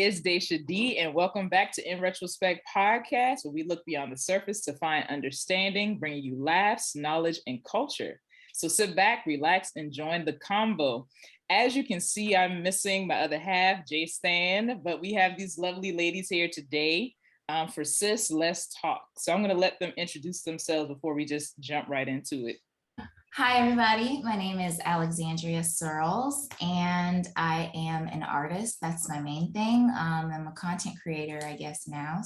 is Dashia D, and welcome back to In Retrospect podcast, where we look beyond the surface to find understanding, bringing you laughs, knowledge, and culture. So sit back, relax, and join the convo. As you can see, I'm missing my other half, JStan, but we have these lovely ladies here today for Sis, Let's Talk. So I'm going to let them introduce themselves before we just jump right into it. Hi, everybody. My name is Alex Searles, and I am an artist. That's my main thing. I'm a content creator, I guess now.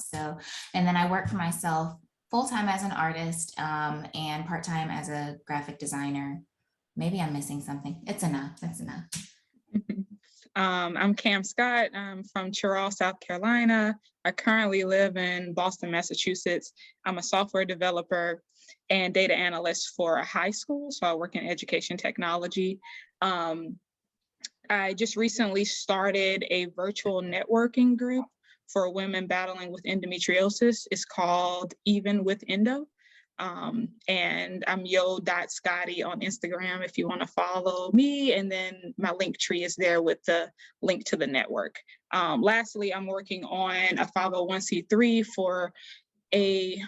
And then I work for myself full-time as an artist and part-time as a graphic designer. Maybe I'm missing something. It's enough. That's enough. I'm Cam Scott. I'm from Charleston, South Carolina. I currently live in Boston, Massachusetts. I'm a software developer and data analyst for a high school. So I work in education technology. I just recently started a virtual networking group for women battling with endometriosis. It's called Even with Endo. And I'm yo.scotty on Instagram if you want to follow me. And then my link tree is there with the link to the network. Lastly, I'm working on a 501c3 for a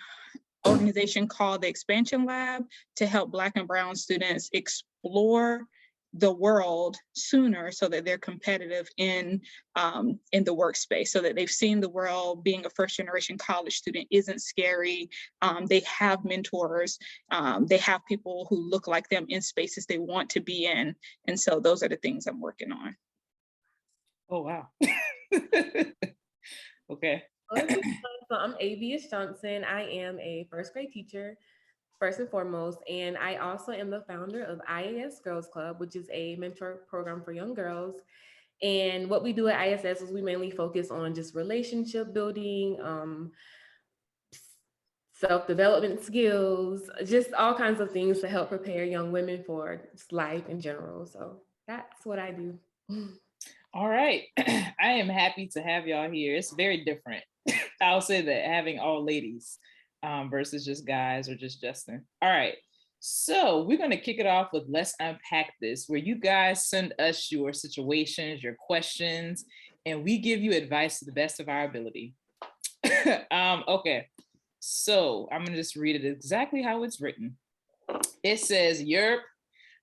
organization called the Expansion Lab to help Black and Brown students explore the world sooner so that they're competitive in the workspace, so that they've seen the world. Being a first generation college student isn't scary. They have mentors. They have people who look like them in spaces they want to be in. And so those are the things I'm working on. Oh, wow. Okay. So I'm Aveus Johnson. I am a first grade teacher, first and foremost, and I also am the founder of IAS Girls Club, which is a mentor program for young girls. And what we do at ISS is we mainly focus on just relationship building, self-development skills, just all kinds of things to help prepare young women for life in general. So that's what I do. All right. I am happy to have y'all here. It's very different. I'll say that, having all ladies versus just guys or just Justin. All right. So we're going to kick it off with Let's Unpack This, where you guys send us your situations, your questions, and we give you advice to the best of our ability. Okay. So I'm going to just read it exactly how it's written. It says, Yerp,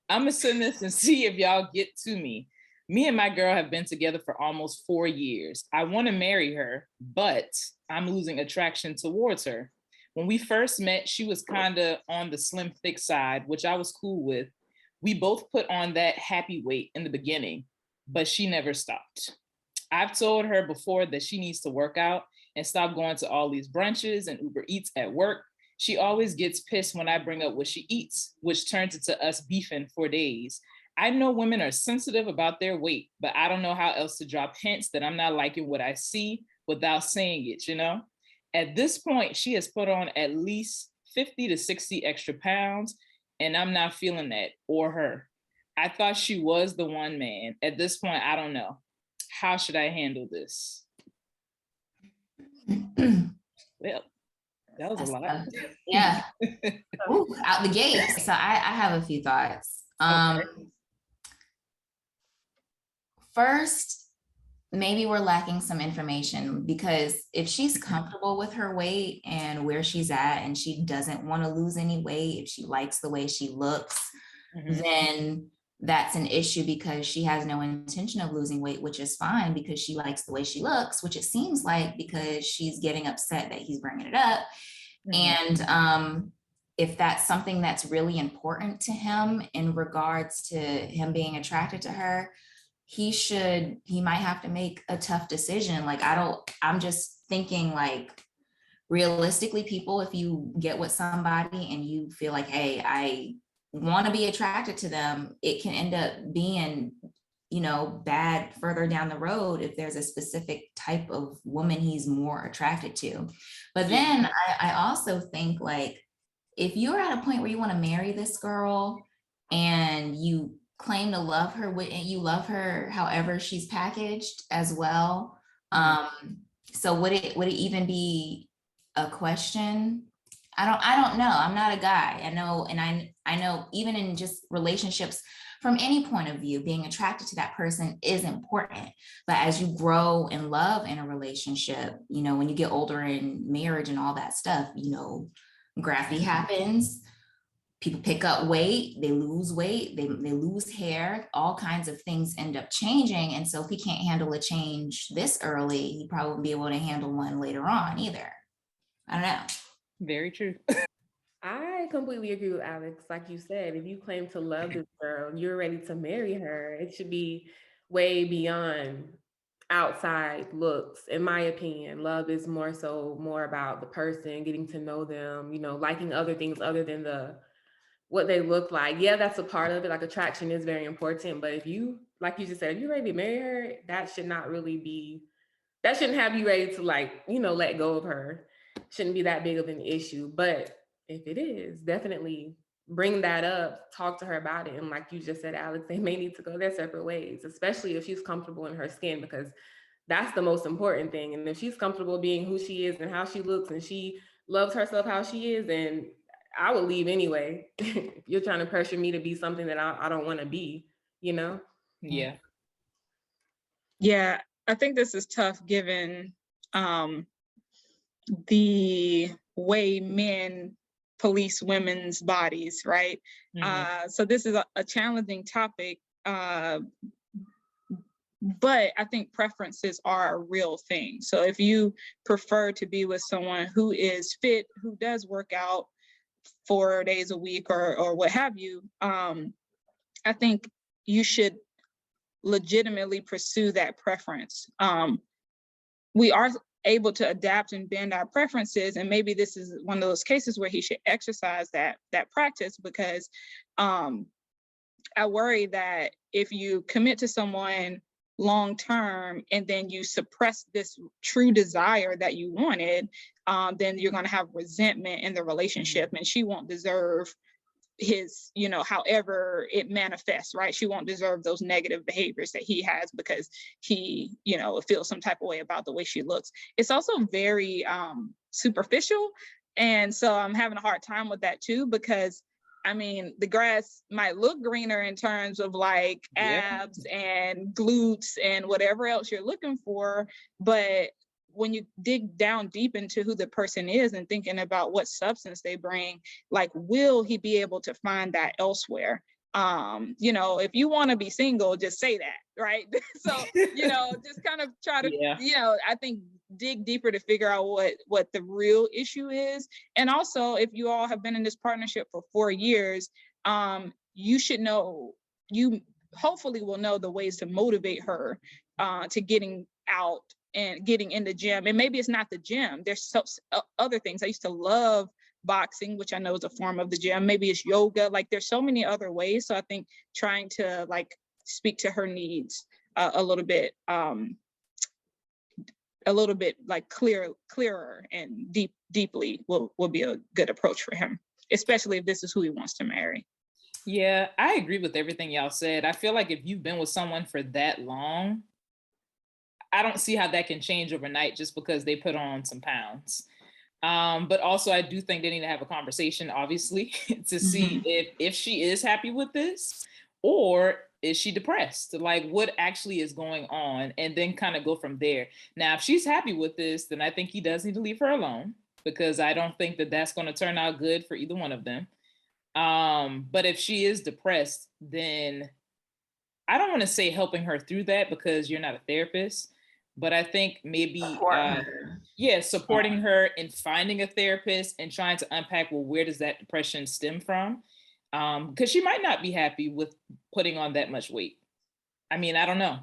I'm going to send this and see if y'all get to me. Me and my girl have been together for almost 4 years. I want to marry her, but I'm losing attraction towards her. When we first met, she was kind of on the slim, thick side, which I was cool with. We both put on that happy weight in the beginning, but she never stopped. I've told her before that she needs to work out and stop going to all these brunches and Uber Eats at work. She always gets pissed when I bring up what she eats, which turns into us beefing for days. I know women are sensitive about their weight, but I don't know how else to drop hints that I'm not liking what I see without saying it, you know? At this point, she has put on at least 50 to 60 extra pounds, and I'm not feeling that or her. I thought she was the one, man. At this point, I don't know. How should I handle this? Well, that was a lot. Yeah. Ooh, out the gate. So I have a few thoughts. Okay. First, maybe we're lacking some information, because if she's comfortable with her weight and where she's at and she doesn't want to lose any weight, if she likes the way she looks, then that's an issue, because she has no intention of losing weight, which is fine because she likes the way she looks, which it seems like, because she's getting upset that he's bringing it up. And if that's something that's really important to him in regards to him being attracted to her, he might have to make a tough decision. Like, I'm just thinking, like, realistically, people, if you get with somebody and you feel like, hey, I want to be attracted to them, it can end up being, bad further down the road if there's a specific type of woman he's more attracted to. But then I also think, like, if you're at a point where you want to marry this girl and you claim to love her, and you love her however she's packaged as well, so would it even be a question? I don't know. I'm not a guy. I know, and I know even in just relationships, from any point of view, being attracted to that person is important. But as you grow in love in a relationship, you know, when you get older in marriage and all that stuff, you know, gravity happens. People pick up weight, they lose weight, they lose hair, all kinds of things end up changing. And so if he can't handle a change this early, he probably won't be able to handle one later on either. I don't know. Very true. I completely agree with Alex. Like you said, if you claim to love this girl, you're ready to marry her, it should be way beyond outside looks. In my opinion, love is more about the person, getting to know them, you know, liking other things other than what they look like. Yeah, that's a part of it. Like attraction is very important. But if you, like you just said, if you're ready to marry her, that should not really be, that shouldn't have you ready to, like, you know, let go of her. Shouldn't be that big of an issue. But if it is, definitely bring that up, talk to her about it. And like you just said, Alex, they may need to go their separate ways, especially if she's comfortable in her skin, because that's the most important thing. And if she's comfortable being who she is and how she looks, and she loves herself how she is, then I would leave anyway. If you're trying to pressure me to be something that I don't want to be, you know? Yeah. Yeah, I think this is tough given the way men police women's bodies, right? So this is a challenging topic, but I think preferences are a real thing. So if you prefer to be with someone who is fit, who does work out 4 days a week or what have you, I think you should legitimately pursue that preference. We are able to adapt and bend our preferences, and maybe this is one of those cases where he should exercise that practice, because I worry that if you commit to someone long term and then you suppress this true desire that you wanted, then you're going to have resentment in the relationship, and she won't deserve his, you know, however it manifests, right? She won't deserve those negative behaviors that he has because he, you know, feels some type of way about the way she looks. It's also very superficial. And so I'm having a hard time with that too, because I mean, the grass might look greener in terms of like abs and glutes and whatever else you're looking for, but when you dig down deep into who the person is and thinking about what substance they bring, like, will he be able to find that elsewhere? You know, if you want to be single, just say that, right? So, you know, just kind of try to, you know, I think dig deeper to figure out what the real issue is. And also, if you all have been in this partnership for 4 years, you should know, you hopefully will know the ways to motivate her to getting out and getting in the gym. And maybe it's not the gym. There's other things. I used to love boxing, which I know is a form of the gym. Maybe it's yoga. Like, there's so many other ways. So I think trying to like speak to her needs a little bit like clearer and deeply will be a good approach for him, especially if this is who he wants to marry. Yeah, I agree with everything y'all said. I feel like if you've been with someone for that long, I don't see how that can change overnight just because they put on some pounds. But also I do think they need to have a conversation, obviously, to see if she is happy with this, or is she depressed? Like, what actually is going on? And then kind of go from there. Now, if she's happy with this, then I think he does need to leave her alone, because I don't think that that's going to turn out good for either one of them. But if she is depressed, then I don't want to say helping her through that, because you're not a therapist, but I think maybe, supporting her in finding a therapist and trying to unpack, well, where does that depression stem from? Because she might not be happy with putting on that much weight. I mean, I don't know,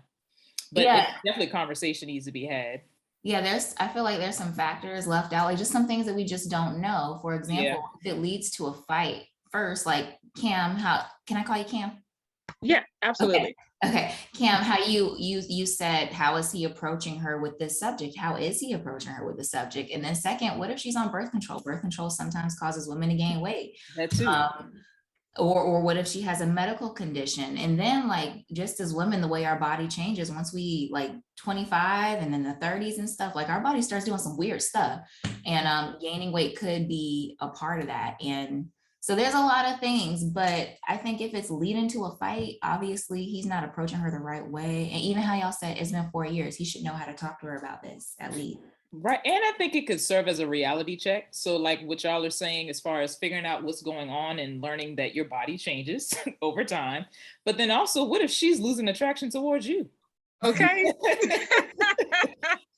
but definitely conversation needs to be had. Yeah, I feel like there's some factors left out, like just some things that we just don't know. For example, if it leads to a fight first, like Cam, how can I call you Cam? Yeah, absolutely. Okay. Cam, how you said, how is he approaching her with this subject? How is he approaching her with the subject? And then second, what if she's on birth control? Birth control sometimes causes women to gain weight. That too. Or what if she has a medical condition? And then like, just as women, the way our body changes once we like 25 and then the 30s and stuff, like our body starts doing some weird stuff. And gaining weight could be a part of that. And so there's a lot of things, but I think if it's leading to a fight, obviously he's not approaching her the right way. And even how y'all said it's been 4 years, he should know how to talk to her about this at least. Right. And I think it could serve as a reality check. So like what y'all are saying, as far as figuring out what's going on and learning that your body changes over time. But then also, what if she's losing attraction towards you? Okay.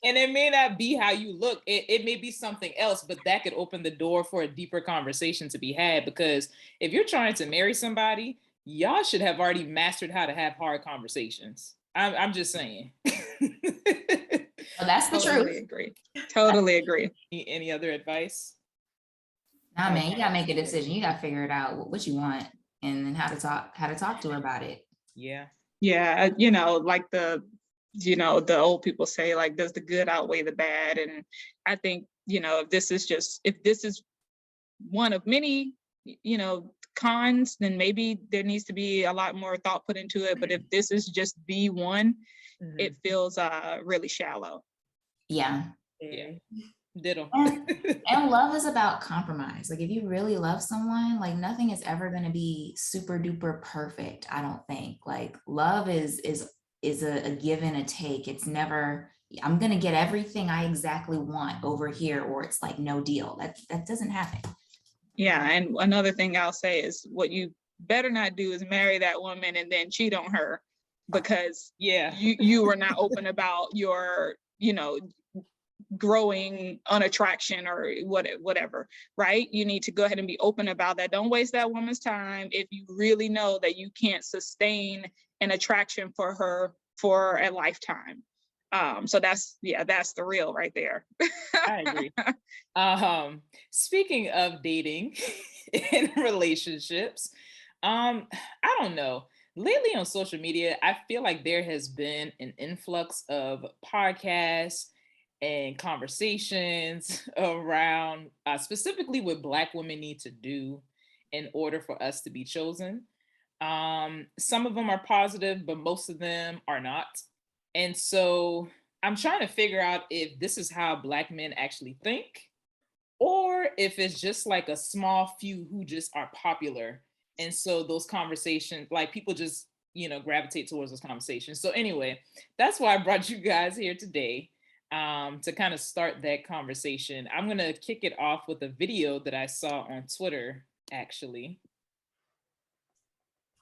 And it may not be how you look. It may be something else, but that could open the door for a deeper conversation to be had. Because if you're trying to marry somebody, y'all should have already mastered how to have hard conversations. I'm just saying. Well, that's the Totally truth. agree. Totally agree. Any other advice? Nah, man, you gotta make a decision. You gotta figure it out what you want and then how to talk to her about it. Yeah. Yeah, like the old people say, like, does the good outweigh the bad? And I think, if this is one of many, cons, then maybe there needs to be a lot more thought put into it. But if this is just the one, it feels really shallow. Yeah. Yeah. Ditto. And love is about compromise. Like if you really love someone, like nothing is ever going to be super duper perfect. I don't think. Like love is a give and a take. It's never, I'm going to get everything I exactly want over here, or it's like no deal. That doesn't happen. Yeah. And another thing I'll say is what you better not do is marry that woman and then cheat on her because you were not open about your, growing unattraction or whatever, right? You need to go ahead and be open about that. Don't waste that woman's time if you really know that you can't sustain an attraction for her for a lifetime. So that's the real right there. I agree. Speaking of dating and relationships, I don't know. Lately on social media, I feel like there has been an influx of podcasts and conversations around specifically what Black women need to do in order for us to be chosen. Some of them are positive, but most of them are not. And so I'm trying to figure out if this is how Black men actually think, or if it's just like a small few who just are popular. And so those conversations, like people just, gravitate towards those conversations. So anyway, that's why I brought you guys here today to kind of start that conversation. I'm going to kick it off with a video that I saw on Twitter, actually.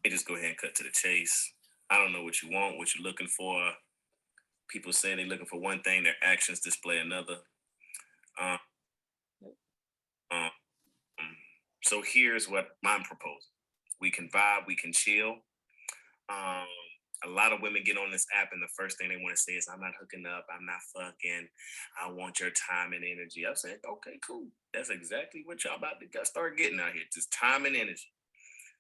They just go ahead and cut to the chase. I don't know what you want, what you're looking for. People say they're looking for one thing, their actions display another. So here's what I'm proposing. We can vibe, we can chill. A lot of women get on this app and the first thing they want to say is, I'm not hooking up, I'm not fucking, I want your time and energy. I said, okay, cool. That's exactly what y'all about to start getting out here, just time and energy.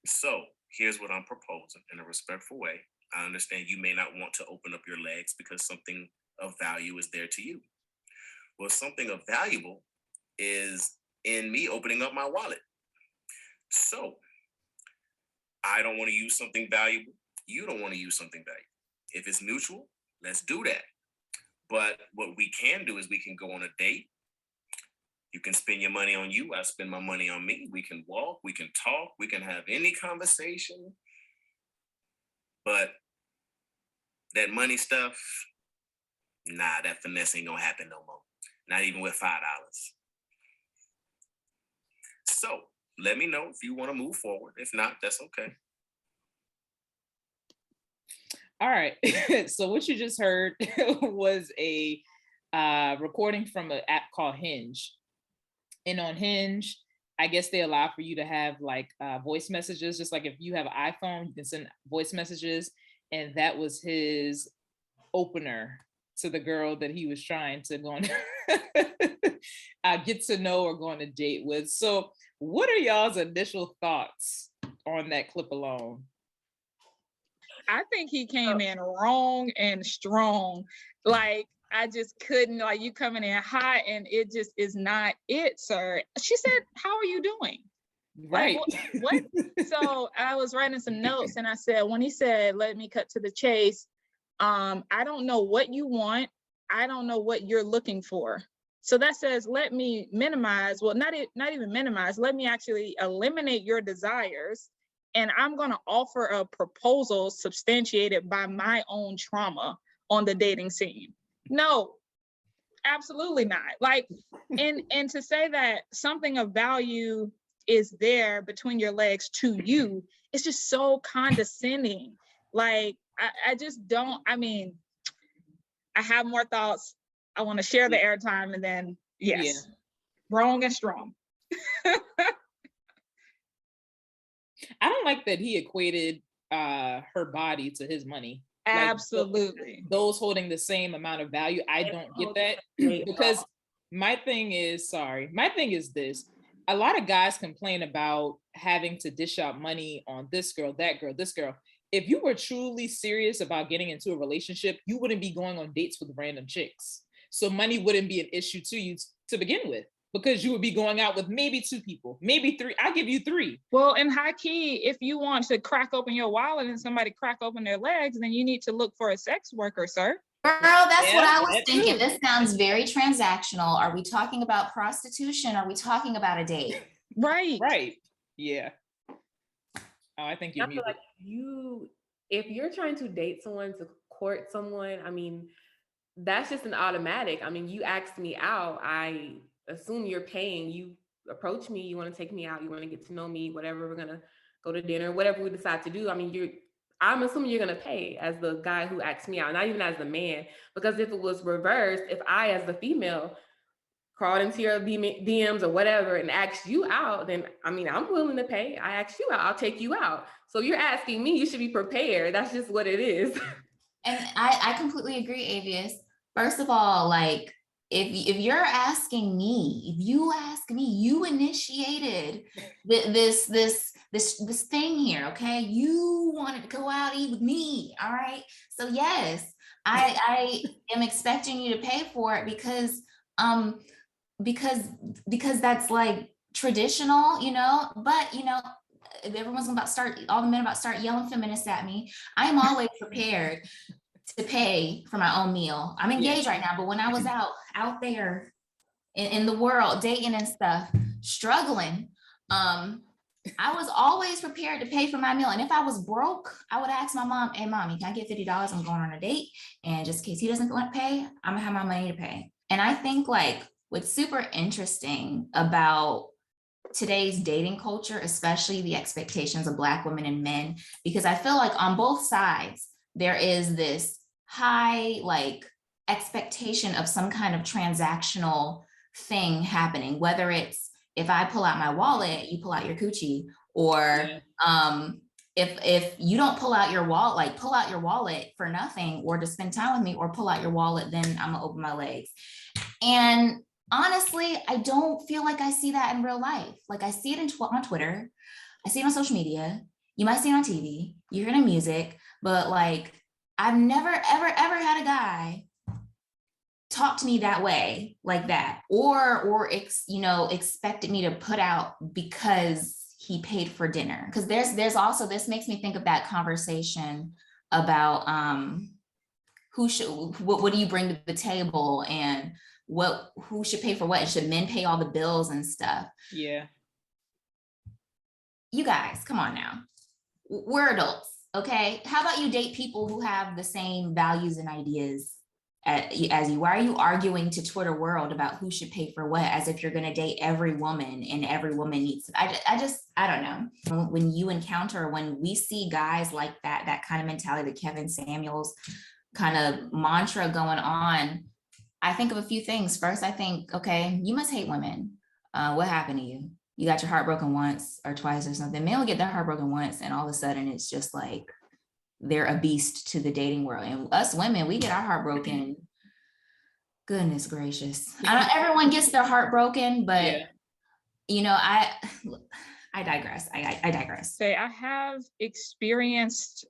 So here's what I'm proposing in a respectful way. I understand you may not want to open up your legs because something of value is there to you. Well, something of valuable is in me opening up my wallet. So I don't want to use something valuable. You don't want to use something valuable. If it's mutual, let's do that. But what we can do is we can go on a date. You can spend your money on you. I spend my money on me. We can walk, we can talk, we can have any conversation. But that money stuff, nah, that finesse ain't gonna happen no more. Not even with $5. So let me know if you want to move forward. If not, that's okay. All right. So what you just heard was a recording from an app called Hinge. And on Hinge, I guess they allow for you to have like voice messages. Just like if you have an iPhone, you can send voice messages. And that was his opener to the girl that he was trying to go on get to know or go on a date with. So what are y'all's initial thoughts on that clip alone? I think he came in wrong and strong. Like, I just couldn't, like, you coming in hot and it just is not it, sir. She said, how are you doing? Right. Like, what? So I was writing some notes and I said, when he said, let me cut to the chase, I don't know what you want. I don't know what you're looking for. So that says, let me minimize, well, not even minimize, let me actually eliminate your desires. And I'm going to offer a proposal substantiated by my own trauma on the dating scene. No, absolutely not. Like, and to say that something of value is there between your legs to you, it's just so condescending. Like, I just don't, I mean, I have more thoughts. I want to share the airtime, and then yes, wrong and strong. I don't like that he equated her body to his money. Absolutely. Like, those holding the same amount of value. I don't get that, because my thing is this. A lot of guys complain about having to dish out money on this girl, that girl, this girl. If you were truly serious about getting into a relationship, you wouldn't be going on dates with random chicks. So money wouldn't be an issue to you to begin with, because you would be going out with maybe 2 people, maybe 3. I'll give you 3. Well, in high key, if you want to crack open your wallet and somebody crack open their legs, then you need to look for a sex worker, sir. Girl, that's what I was thinking. This sounds very transactional. Are we talking about prostitution? Are we talking about a date? Right. Right. Yeah. Oh, I think you're muted. Like if you're trying to date someone, to court someone, I mean, that's just an automatic. I mean, you asked me out, I assume you're paying. You approach me, you want to take me out, you want to get to know me, whatever, we're gonna go to dinner, whatever we decide to do. I mean, I'm assuming you're gonna pay as the guy who asked me out, not even as the man. Because if it was reversed, if I as the female crawled into your DMs or whatever and asked you out, then I mean, I'm willing to pay. I asked you out, I'll take you out. So you're asking me, you should be prepared. That's just what it is. And I completely agree, Aveus. First of all, like, if you're asking me, if you ask me, you initiated this thing here, okay? You wanted to go out eat with me, all right? So yes, I am expecting you to pay for it because that's like traditional, you know. But you know, if everyone's all the men about to start yelling feminists at me, I am always prepared to pay for my own meal. I'm engaged right now, but when I was out there in the world, dating and stuff, struggling, I was always prepared to pay for my meal. And if I was broke, I would ask my mom, hey, mommy, can I get $50? I'm going on a date. And just in case he doesn't want to pay, I'm gonna have my money to pay. And I think like what's super interesting about today's dating culture, especially the expectations of Black women and men, because I feel like on both sides, there is this high like expectation of some kind of transactional thing happening, whether it's if I pull out my wallet, you pull out your coochie, or if you don't pull out your wallet, like pull out your wallet for nothing or to spend time with me, or pull out your wallet, then I'm gonna open my legs. And honestly, I don't feel like I see that in real life. Like I see it on Twitter, I see it on social media, you might see it on TV, you hear it in music, but like I've never ever had a guy talk to me that way, like that, or expected me to put out because he paid for dinner. Because there's also, this makes me think of that conversation about what do you bring to the table, and who should pay for what, and should men pay all the bills and stuff. Yeah. You guys, come on now. We're adults, okay? How about you date people who have the same values and ideas as you? Why are you arguing to Twitter world about who should pay for what, as if you're going to date every woman and every woman needs? I don't know. When we see guys like that kind of mentality, the Kevin Samuels kind of mantra going on, I think of a few things. First, I think, okay, you must hate women. What happened to you? You got your heart broken once or twice or something. Men will get their heart broken once, and all of a sudden it's just like they're a beast to the dating world. And us women, we get our heart broken. Goodness gracious. Everyone gets their heart broken, but you know, I digress. I digress. Say I have experienced,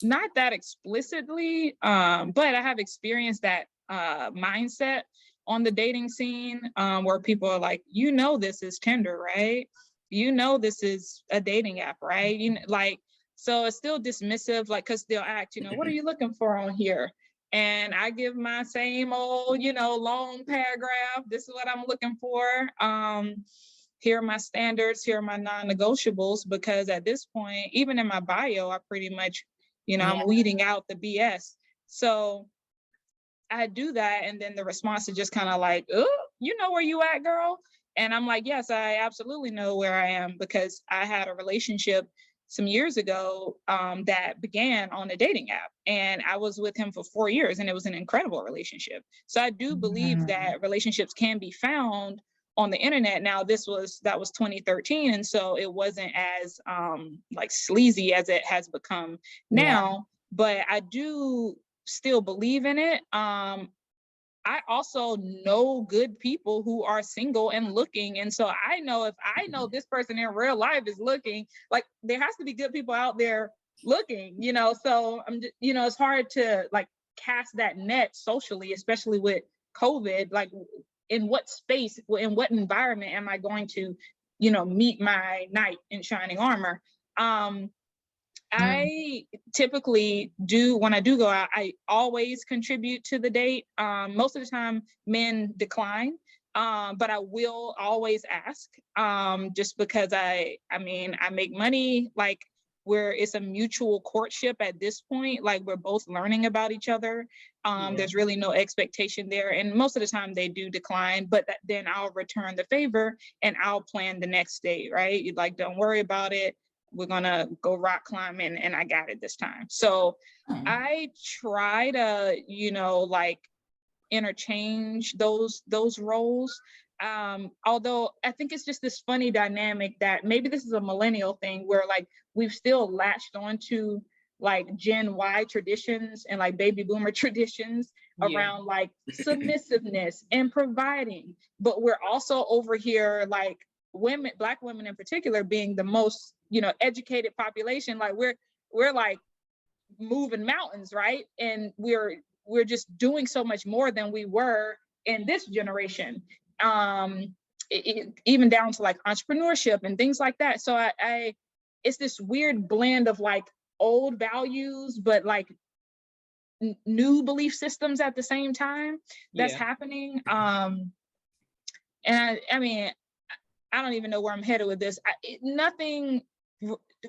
not that explicitly, but I have experienced that mindset on the dating scene, where people are like, you know, this is Tinder, right? You know, this is a dating app, right? You know, like, so it's still dismissive, like, because they'll act, you know, what are you looking for on here? And I give my same old, you know, long paragraph. This is what I'm looking for. Here are my standards. Here are my non-negotiables. Because at this point, even in my bio, I pretty much, you know, I'm weeding out the BS. So I do that, and then the response is just kind of like, oh, you know where you at, girl? And I'm like, yes, I absolutely know where I am, because I had a relationship some years ago that began on a dating app, and I was with him for 4 years, and it was an incredible relationship. So I do believe that relationships can be found on the internet. Now, that was 2013, and so it wasn't as like sleazy as it has become now, but I do still believe in it. I also know good people who are single and looking. And so I know if I know this person in real life is looking, like, there has to be good people out there looking, you know? So I'm just, you know, it's hard to like cast that net socially, especially with COVID. Like, in what space, in what environment am I going to, you know, meet my knight in shining armor? I typically do, when I do go out, I always contribute to the date. Most of the time men decline, but I will always ask, just because I mean, I make money, like, where it's a mutual courtship at this point, like we're both learning about each other. There's really no expectation there. And most of the time they do decline, but then I'll return the favor and I'll plan the next date, right? You're like, don't worry about it. We're gonna go rock climbing and I got it this time. So I try to, you know, like interchange those roles. Although I think it's just this funny dynamic that maybe this is a millennial thing where like we've still latched onto like Gen Y traditions and like baby boomer traditions around like submissiveness and providing, but we're also over here like women, Black women in particular, being the most, you know, educated population. Like we're like moving mountains, right? And we're just doing so much more than we were in this generation. Even down to like entrepreneurship and things like that. So I it's this weird blend of like old values, but like new belief systems at the same time that's happening. And I mean, I don't even know where I'm headed with this. Nothing,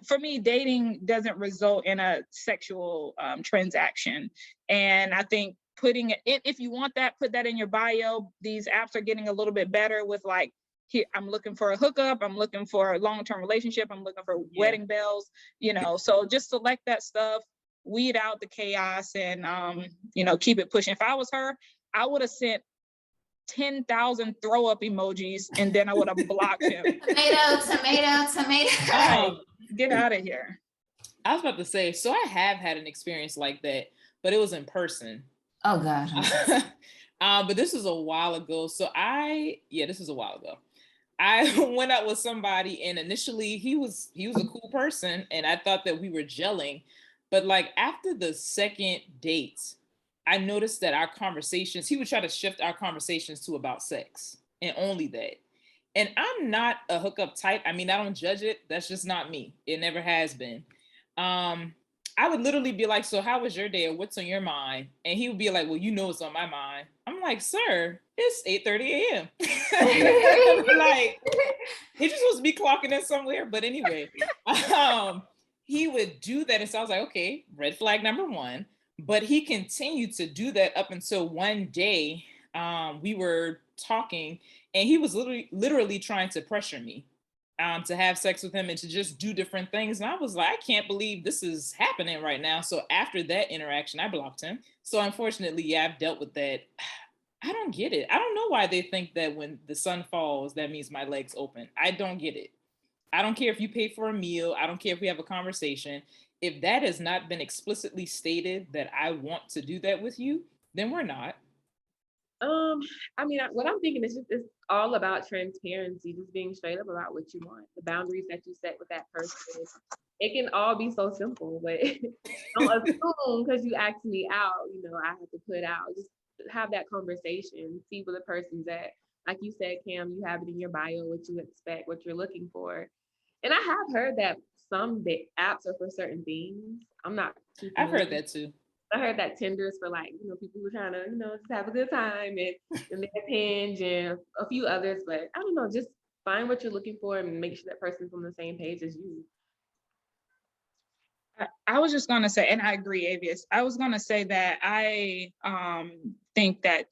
for me, dating doesn't result in a sexual transaction. And I think putting it, if you want that, put that in your bio. These apps are getting a little bit better with like, here, I'm looking for a hookup, I'm looking for a long-term relationship, I'm looking for wedding bells, you know, so just select that stuff, weed out the chaos, and, you know, keep it pushing. If I was her, I would have sent 10,000 throw up emojis and then I would have blocked him. Tomato. Get out of here. I was about to say, so I have had an experience like that, but it was in person. Oh God. But this was a while ago. This was a while ago. I went out with somebody, and initially he was a cool person, and I thought that we were gelling. But like after the second date, I noticed that our conversations, he would try to shift our conversations to about sex and only that. And I'm not a hookup type. I mean, I don't judge it. That's just not me. It never has been. I would literally be like, so how was your day? Or what's on your mind? And he would be like, well, you know what's on my mind. I'm like, sir, it's 8:30 a.m. Like, he just supposed to be clocking in somewhere. But anyway, he would do that. And so I was like, okay, red flag number one. But he continued to do that up until one day we were talking, and he was literally trying to pressure me to have sex with him and to just do different things. And I was like, I can't believe this is happening right now. So after that interaction, I blocked him. So unfortunately, I've dealt with that. I don't get it. I don't know why they think that when the sun falls, that means my legs open. I don't get it. I don't care if you pay for a meal. I don't care if we have a conversation. If that has not been explicitly stated that I want to do that with you, then we're not. I mean, what I'm thinking is just it's all about transparency, just being straight up about what you want, the boundaries that you set with that person. It can all be so simple, but don't assume because you asked me out, you know, I have to put out. Just have that conversation, see where the person's at. Like you said, Cam, you have it in your bio, what you expect, what you're looking for. And I have heard that some apps are for certain things. I'm not too I've familiar. heard that too. I heard that Tinder's for like, people who are trying to, just have a good time, and there's Hinge and a few others, but I don't know, just find what you're looking for and make sure that person's on the same page as you. I was just going to say, and I agree, Aveus, I was going to say that I think that,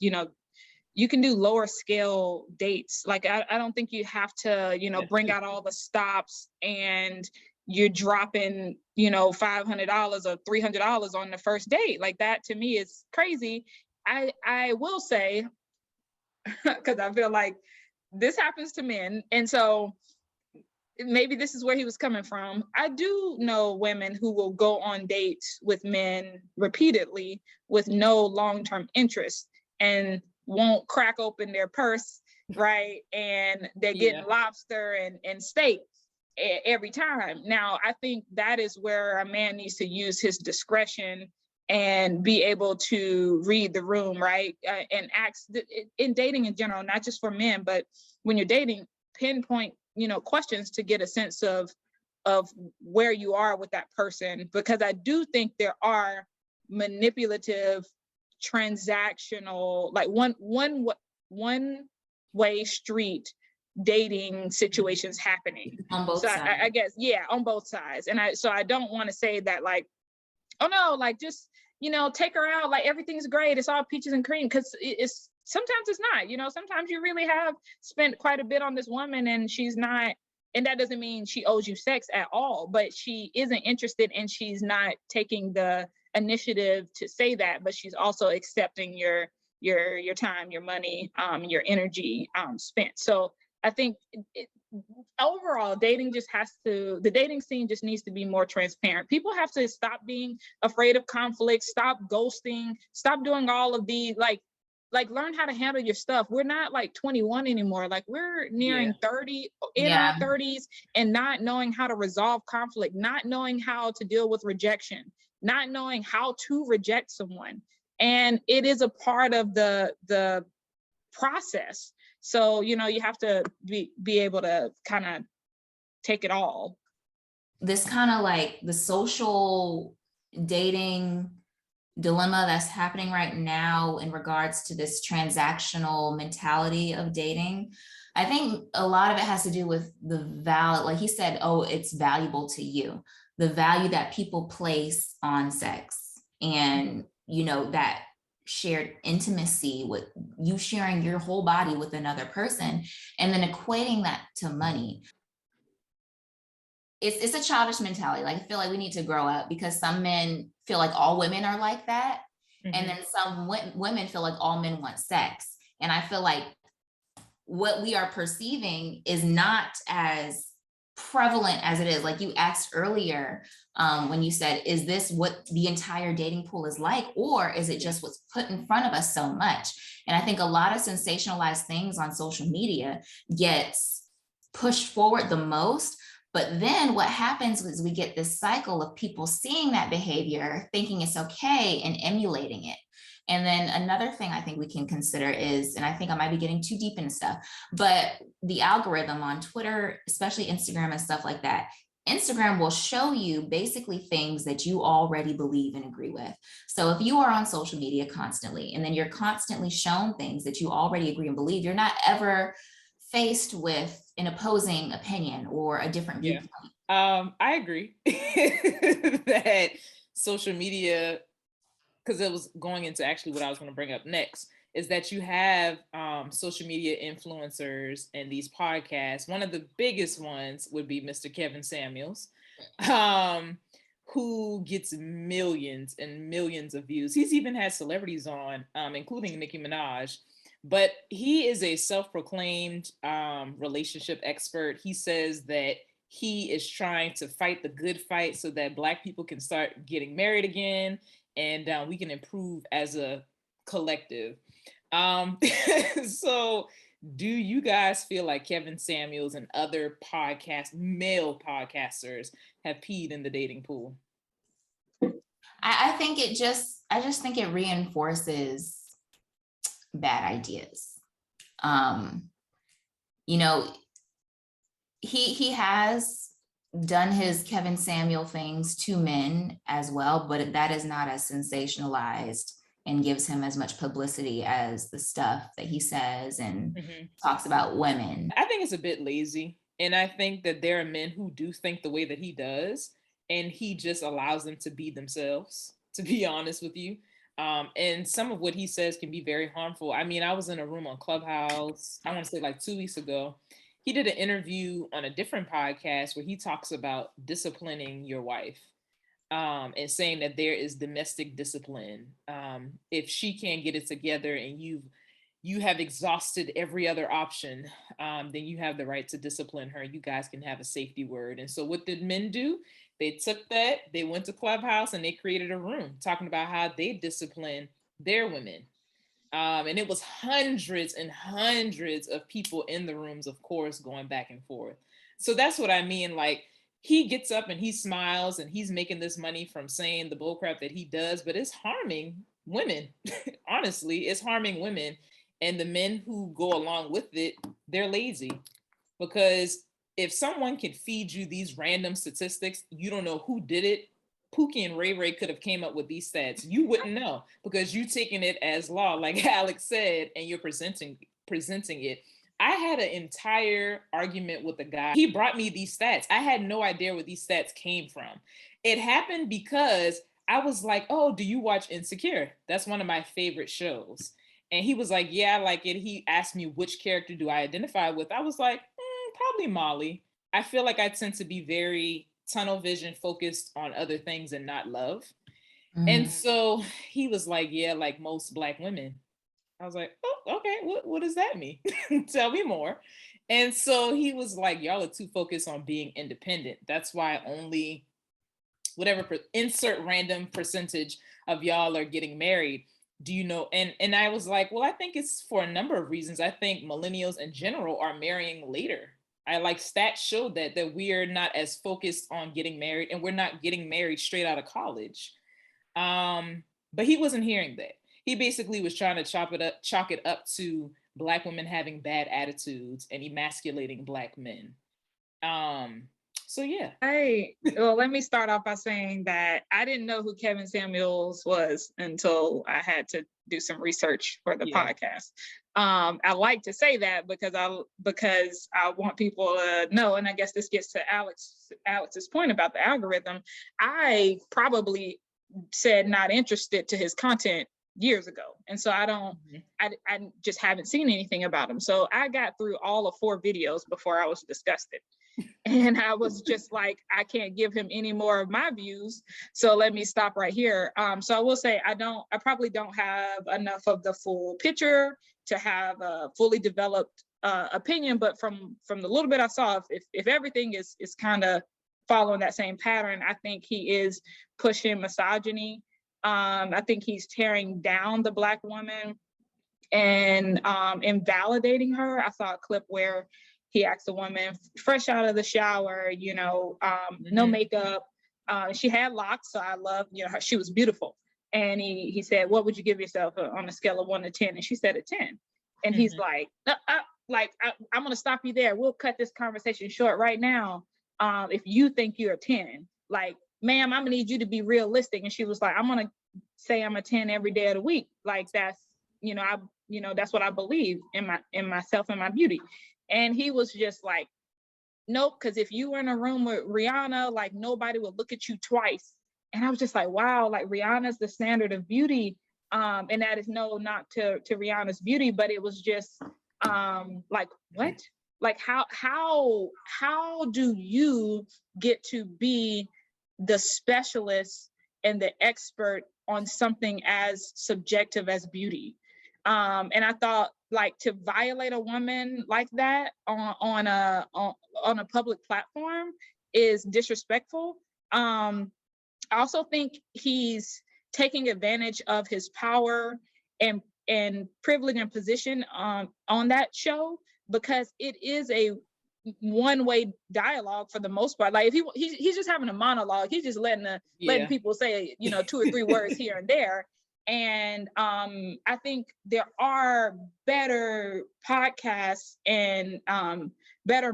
you can do lower scale dates. Like, I don't think you have to, bring out all the stops and you're dropping, $500 or $300 on the first date. Like, that to me is crazy. I will say, because I feel like this happens to men. And so maybe this is where he was coming from. I do know women who will go on dates with men repeatedly with no long-term interest and won't crack open their purse, right? And they're getting lobster and steak every time. Now, I think that is where a man needs to use his discretion and be able to read the room, right? And ask, in dating in general, not just for men, but when you're dating, pinpoint, questions to get a sense of where you are with that person. Because I do think there are manipulative, transactional, like one way street dating situations happening on both so sides. I guess, on both sides. And I don't want to say that like, oh no, like just, take her out, like everything's great, it's all peaches and cream, because it's sometimes it's not, sometimes you really have spent quite a bit on this woman and she's not, and that doesn't mean she owes you sex at all, but she isn't interested and she's not taking the initiative to say that, but she's also accepting your time, your money, your energy spent. So I think overall, the dating scene just needs to be more transparent. People have to stop being afraid of conflict, stop ghosting, stop doing all of the like learn how to handle your stuff. We're not like 21 anymore. Like we're nearing 30, in our 30s, and not knowing how to resolve conflict, not knowing how to deal with rejection, not knowing how to reject someone. And it is a part of the process. So, you have to be able to kind of take it all. This kind of like the social dating dilemma that's happening right now in regards to this transactional mentality of dating. I think a lot of it has to do with the value, like he said, oh, it's valuable to you, the value that people place on sex and, that shared intimacy with you sharing your whole body with another person and then equating that to money. It's a childish mentality. Like, I feel like we need to grow up because some men feel like all women are like that. Mm-hmm. And then some women feel like all men want sex. And I feel like what we are perceiving is not as prevalent as it is. Like you asked earlier, when you said, is this what the entire dating pool is like? Or is it just what's put in front of us so much? And I think a lot of sensationalized things on social media gets pushed forward the most. But then what happens is we get this cycle of people seeing that behavior, thinking it's okay and emulating it. And then another thing I think we can consider is, and I think I might be getting too deep into stuff, but the algorithm on Twitter, especially Instagram and stuff like that, Instagram will show you basically things that you already believe and agree with. So if you are on social media constantly, and then you're constantly shown things that you already agree and believe, you're not ever faced with an opposing opinion or a different viewpoint. I agree that social media, because it was going into actually what I was going to bring up next, is that you have social media influencers and these podcasts. One of the biggest ones would be Mr. Kevin Samuels, who gets millions and millions of views. He's even had celebrities on, including Nicki Minaj. But he is a self-proclaimed relationship expert. He says that he is trying to fight the good fight so that Black people can start getting married again, and we can improve as a collective. So do you guys feel like Kevin Samuels and other male podcasters have peed in the dating pool? I just think it reinforces bad ideas. You know, he has done his Kevin Samuel things to men as well, but that is not as sensationalized and gives him as much publicity as the stuff that he says and talks about women. I think it's a bit lazy. And I think that there are men who do think the way that he does, and he just allows them to be themselves, to be honest with you. And some of what he says can be very harmful. I mean, I was in a room on Clubhouse, I want to say like 2 weeks ago. He did an interview on a different podcast where he talks about disciplining your wife, and saying that there is domestic discipline. If she can't get it together and you have exhausted every other option, then you have the right to discipline her. You guys can have a safety word. And so what did men do? They took that, they went to Clubhouse and they created a room talking about how they discipline their women. And it was hundreds and hundreds of people in the rooms, of course, going back and forth. So that's what I mean. Like, he gets up and he smiles and he's making this money from saying the bullcrap that he does, but it's harming women. Honestly, it's harming women. And the men who go along with it, they're lazy. Because if someone can feed you these random statistics, you don't know who did it. Pookie and Ray Ray could have came up with these stats. You wouldn't know because you're taking it as law, like Alex said, and you're presenting it. I had an entire argument with a guy. He brought me these stats. I had no idea where these stats came from. It happened because I was like, oh, do you watch Insecure? That's one of my favorite shows. And he was like, yeah, I like it. He asked me, which character do I identify with? I was like, probably Molly. I feel like I tend to be very tunnel vision focused on other things and not love. And so he was like, yeah, like most Black women. I was like, oh, okay, what does that mean? Tell me more. And so he was like, y'all are too focused on being independent. That's why only insert random percentage of y'all are getting married. Do you know? And I was like, well, I think it's for a number of reasons. I think millennials in general are marrying later. I like stats showed that we are not as focused on getting married, and we're not getting married straight out of college. But he wasn't hearing that. He basically was trying to chalk it up to Black women having bad attitudes and emasculating Black men. So yeah. Well, let me start off by saying that I didn't know who Kevin Samuels was until I had to do some research for the podcast. I like to say that because I want people to know, and I guess this gets to Alex's point about the algorithm. I probably said not interested to his content years ago, and so I just haven't seen anything about him. So I got through all of 4 videos before I was disgusted. And I was just like, I can't give him any more of my views. So let me stop right here. So I will say, I probably don't have enough of the full picture to have a fully developed opinion, but from the little bit I saw, if everything is kind of following that same pattern, I think he is pushing misogyny. I think he's tearing down the Black woman and invalidating her. I saw a clip where he asked a woman fresh out of the shower, no makeup. She had locks, so I love, her, she was beautiful. And he said, what would you give yourself on a scale of 1 to 10? And she said a 10. And he's like, I'm going to stop you there. We'll cut this conversation short right now. If you think you're a 10, like, ma'am, I'm going to need you to be realistic. And she was like, I'm going to say I'm a 10 every day of the week. Like, that's, that's what I believe in myself and my beauty. And he was just like, nope, because if you were in a room with Rihanna, like, nobody would look at you twice. And I was just like, wow, like, Rihanna's the standard of beauty. And that is not to Rihanna's beauty, but it was just like, what? Like, how do you get to be the specialist and the expert on something as subjective as beauty? And I thought, like, to violate a woman like that on a public platform is disrespectful. I also think he's taking advantage of his power and privilege and position on that show, because it is a one-way dialogue for the most part. Like, if he's just having a monologue, he's just letting people say 2 or 3 words here and there. And I think there are better podcasts and better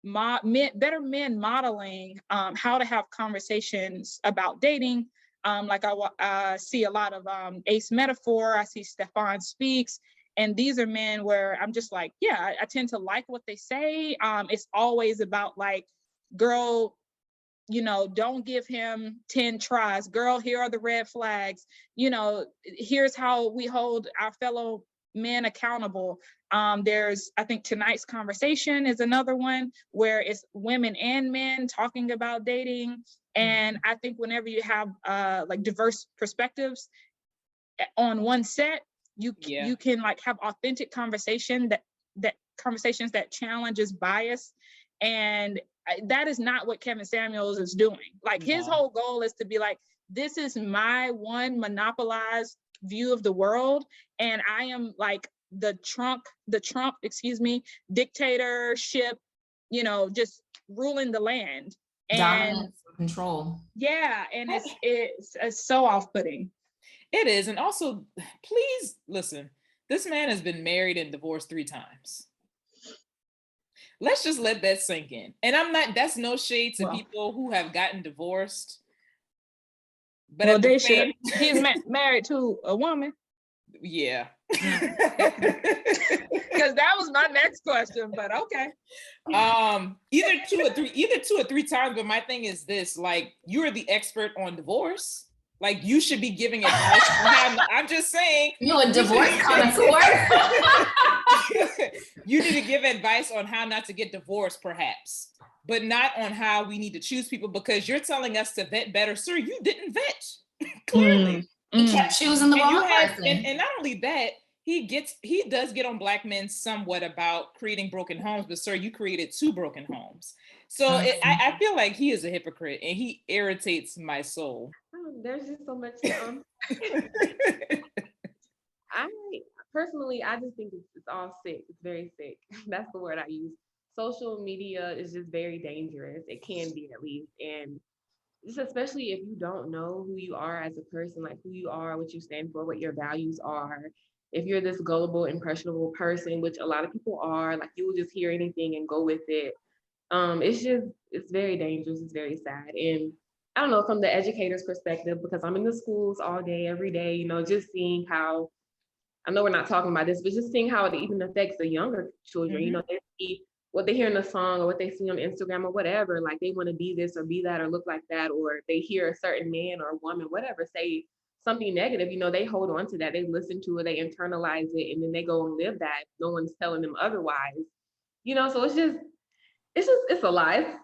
men modeling how to have conversations about dating. Like I see a lot of Ace Metaphor, I see Stefan Speaks, and these are men where I'm just like, yeah, I tend to like what they say. It's always about like, girl, you know, don't give him 10 tries. Girl, here are the red flags. You know, here's how we hold our fellow men accountable. There's, I think tonight's conversation is another one where it's women and men talking about dating. And I think whenever you have like diverse perspectives on one set, you can like have authentic conversation that conversations that challenges bias. And that is not what Kevin Samuels is doing. Like his whole goal is to be like, this is my one monopolized view of the world, and I am like the Trump, dictatorship, you know, just ruling the land. And dominance, control. Yeah, and it's so off-putting. It is. And also, please listen, this man has been married and divorced 3 times. Let's just let that sink in. And that's no shade to people who have gotten divorced. But he's married to a woman. Yeah. Because that was my next question, but okay. Either two or three times. But my thing is this: like, you're the expert on divorce. Like, you should be giving advice. I'm just saying. You a divorce connoisseur? You need to give advice on how not to get divorced, perhaps, but not on how we need to choose people, because you're telling us to vet better. Sir, you didn't vet. Clearly. You kept choosing the wrong person. And not only that, he does get on Black men somewhat about creating broken homes, but sir, you created 2 broken homes. So I feel like he is a hypocrite and he irritates my soul. There's just so much. I just think it's all sick. It's very sick. That's the word I use. Social media is just very dangerous. It can be, at least. And just especially if you don't know who you are as a person, like who you are, what you stand for, what your values are. If you're this gullible, impressionable person, which a lot of people are, like you will just hear anything and go with it. It's very dangerous. It's very sad. And I don't know, from the educator's perspective, because I'm in the schools all day, every day, you know, just seeing how, I know we're not talking about this, but just seeing how it even affects the younger children. You know, they see what they hear in a song or what they see on Instagram or whatever, like they want to be this or be that or look like that, or they hear a certain man or woman, whatever, say something negative, you know, they hold on to that, they listen to it, they internalize it, and then they go and live that. No one's telling them otherwise, you know. So it's a lie.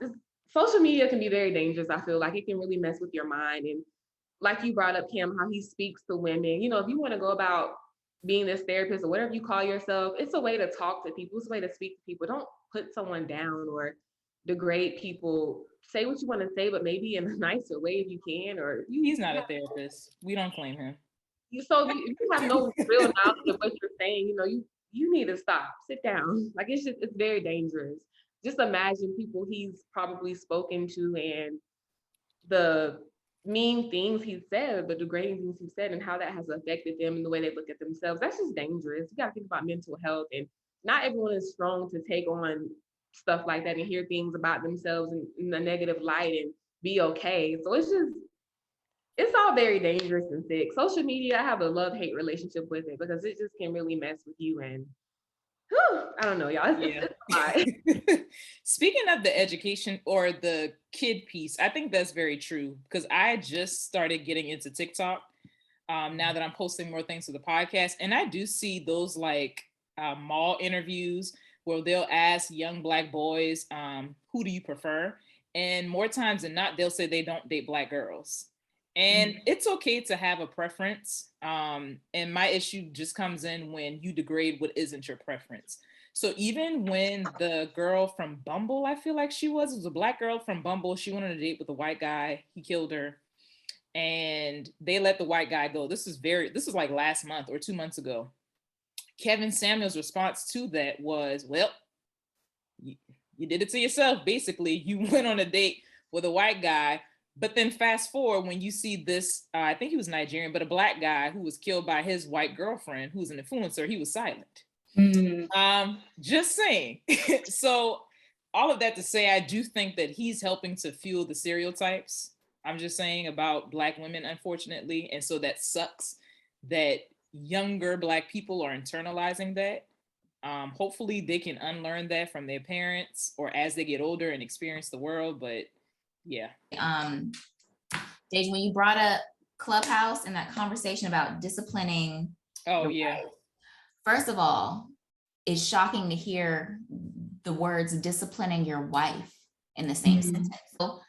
Social media can be very dangerous. I feel like it can really mess with your mind. And like you brought up, Kim, how he speaks to women, you know, if you want to go about being this therapist or whatever you call yourself, it's a way to talk to people. It's a way to speak to people. Don't put someone down or degrade people. Say what you want to say, but maybe in a nicer way if you can. Or he's not a therapist. We don't claim him. So if you have no real knowledge of what you're saying, you know, you need to stop. Sit down. Like it's very dangerous. Just imagine people he's probably spoken to and the mean things he said, the degrading things he said, and how that has affected them and the way they look at themselves. That's just dangerous. You got to think about mental health, and not everyone is strong to take on stuff like that and hear things about themselves in a negative light and be okay. So it's all very dangerous and sick. Social media, I have a love-hate relationship with it because it just can really mess with you. And I don't know, y'all. It's Speaking of the education or the kid piece, I think that's very true, because I just started getting into TikTok now that I'm posting more things to the podcast. And I do see those like mall interviews where they'll ask young Black boys, who do you prefer? And more times than not, they'll say they don't date Black girls. And it's okay to have a preference. And my issue just comes in when you degrade what isn't your preference. So even when the girl from Bumble, I feel like it was a Black girl from Bumble, she went on a date with a white guy, he killed her, and they let the white guy go. This is like last month or 2 months ago. Kevin Samuels' response to that was, well, you did it to yourself. Basically, you went on a date with a white guy, But then fast forward when you see this, I think he was Nigerian, but a Black guy who was killed by his white girlfriend, who's an influencer, he was silent. Just saying. So all of that to say, I do think that he's helping to fuel the stereotypes, I'm just saying, about Black women, unfortunately. And so that sucks that younger Black people are internalizing that. Hopefully they can unlearn that from their parents or as they get older and experience the world. But yeah. Deja, when you brought up Clubhouse and that conversation about disciplining. Oh yeah. Wife, first of all, it's shocking to hear the words disciplining your wife in the same sentence. So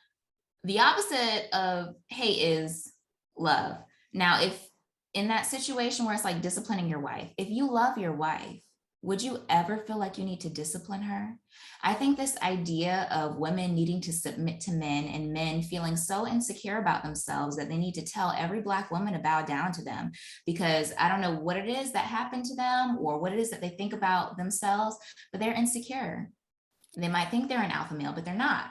the opposite of hate is love. Now, if in that situation where it's like disciplining your wife, if you love your wife, would you ever feel like you need to discipline her? I think this idea of women needing to submit to men and men feeling so insecure about themselves that they need to tell every Black woman to bow down to them, because I don't know what it is that happened to them or what it is that they think about themselves, but they're insecure. They might think they're an alpha male, but they're not.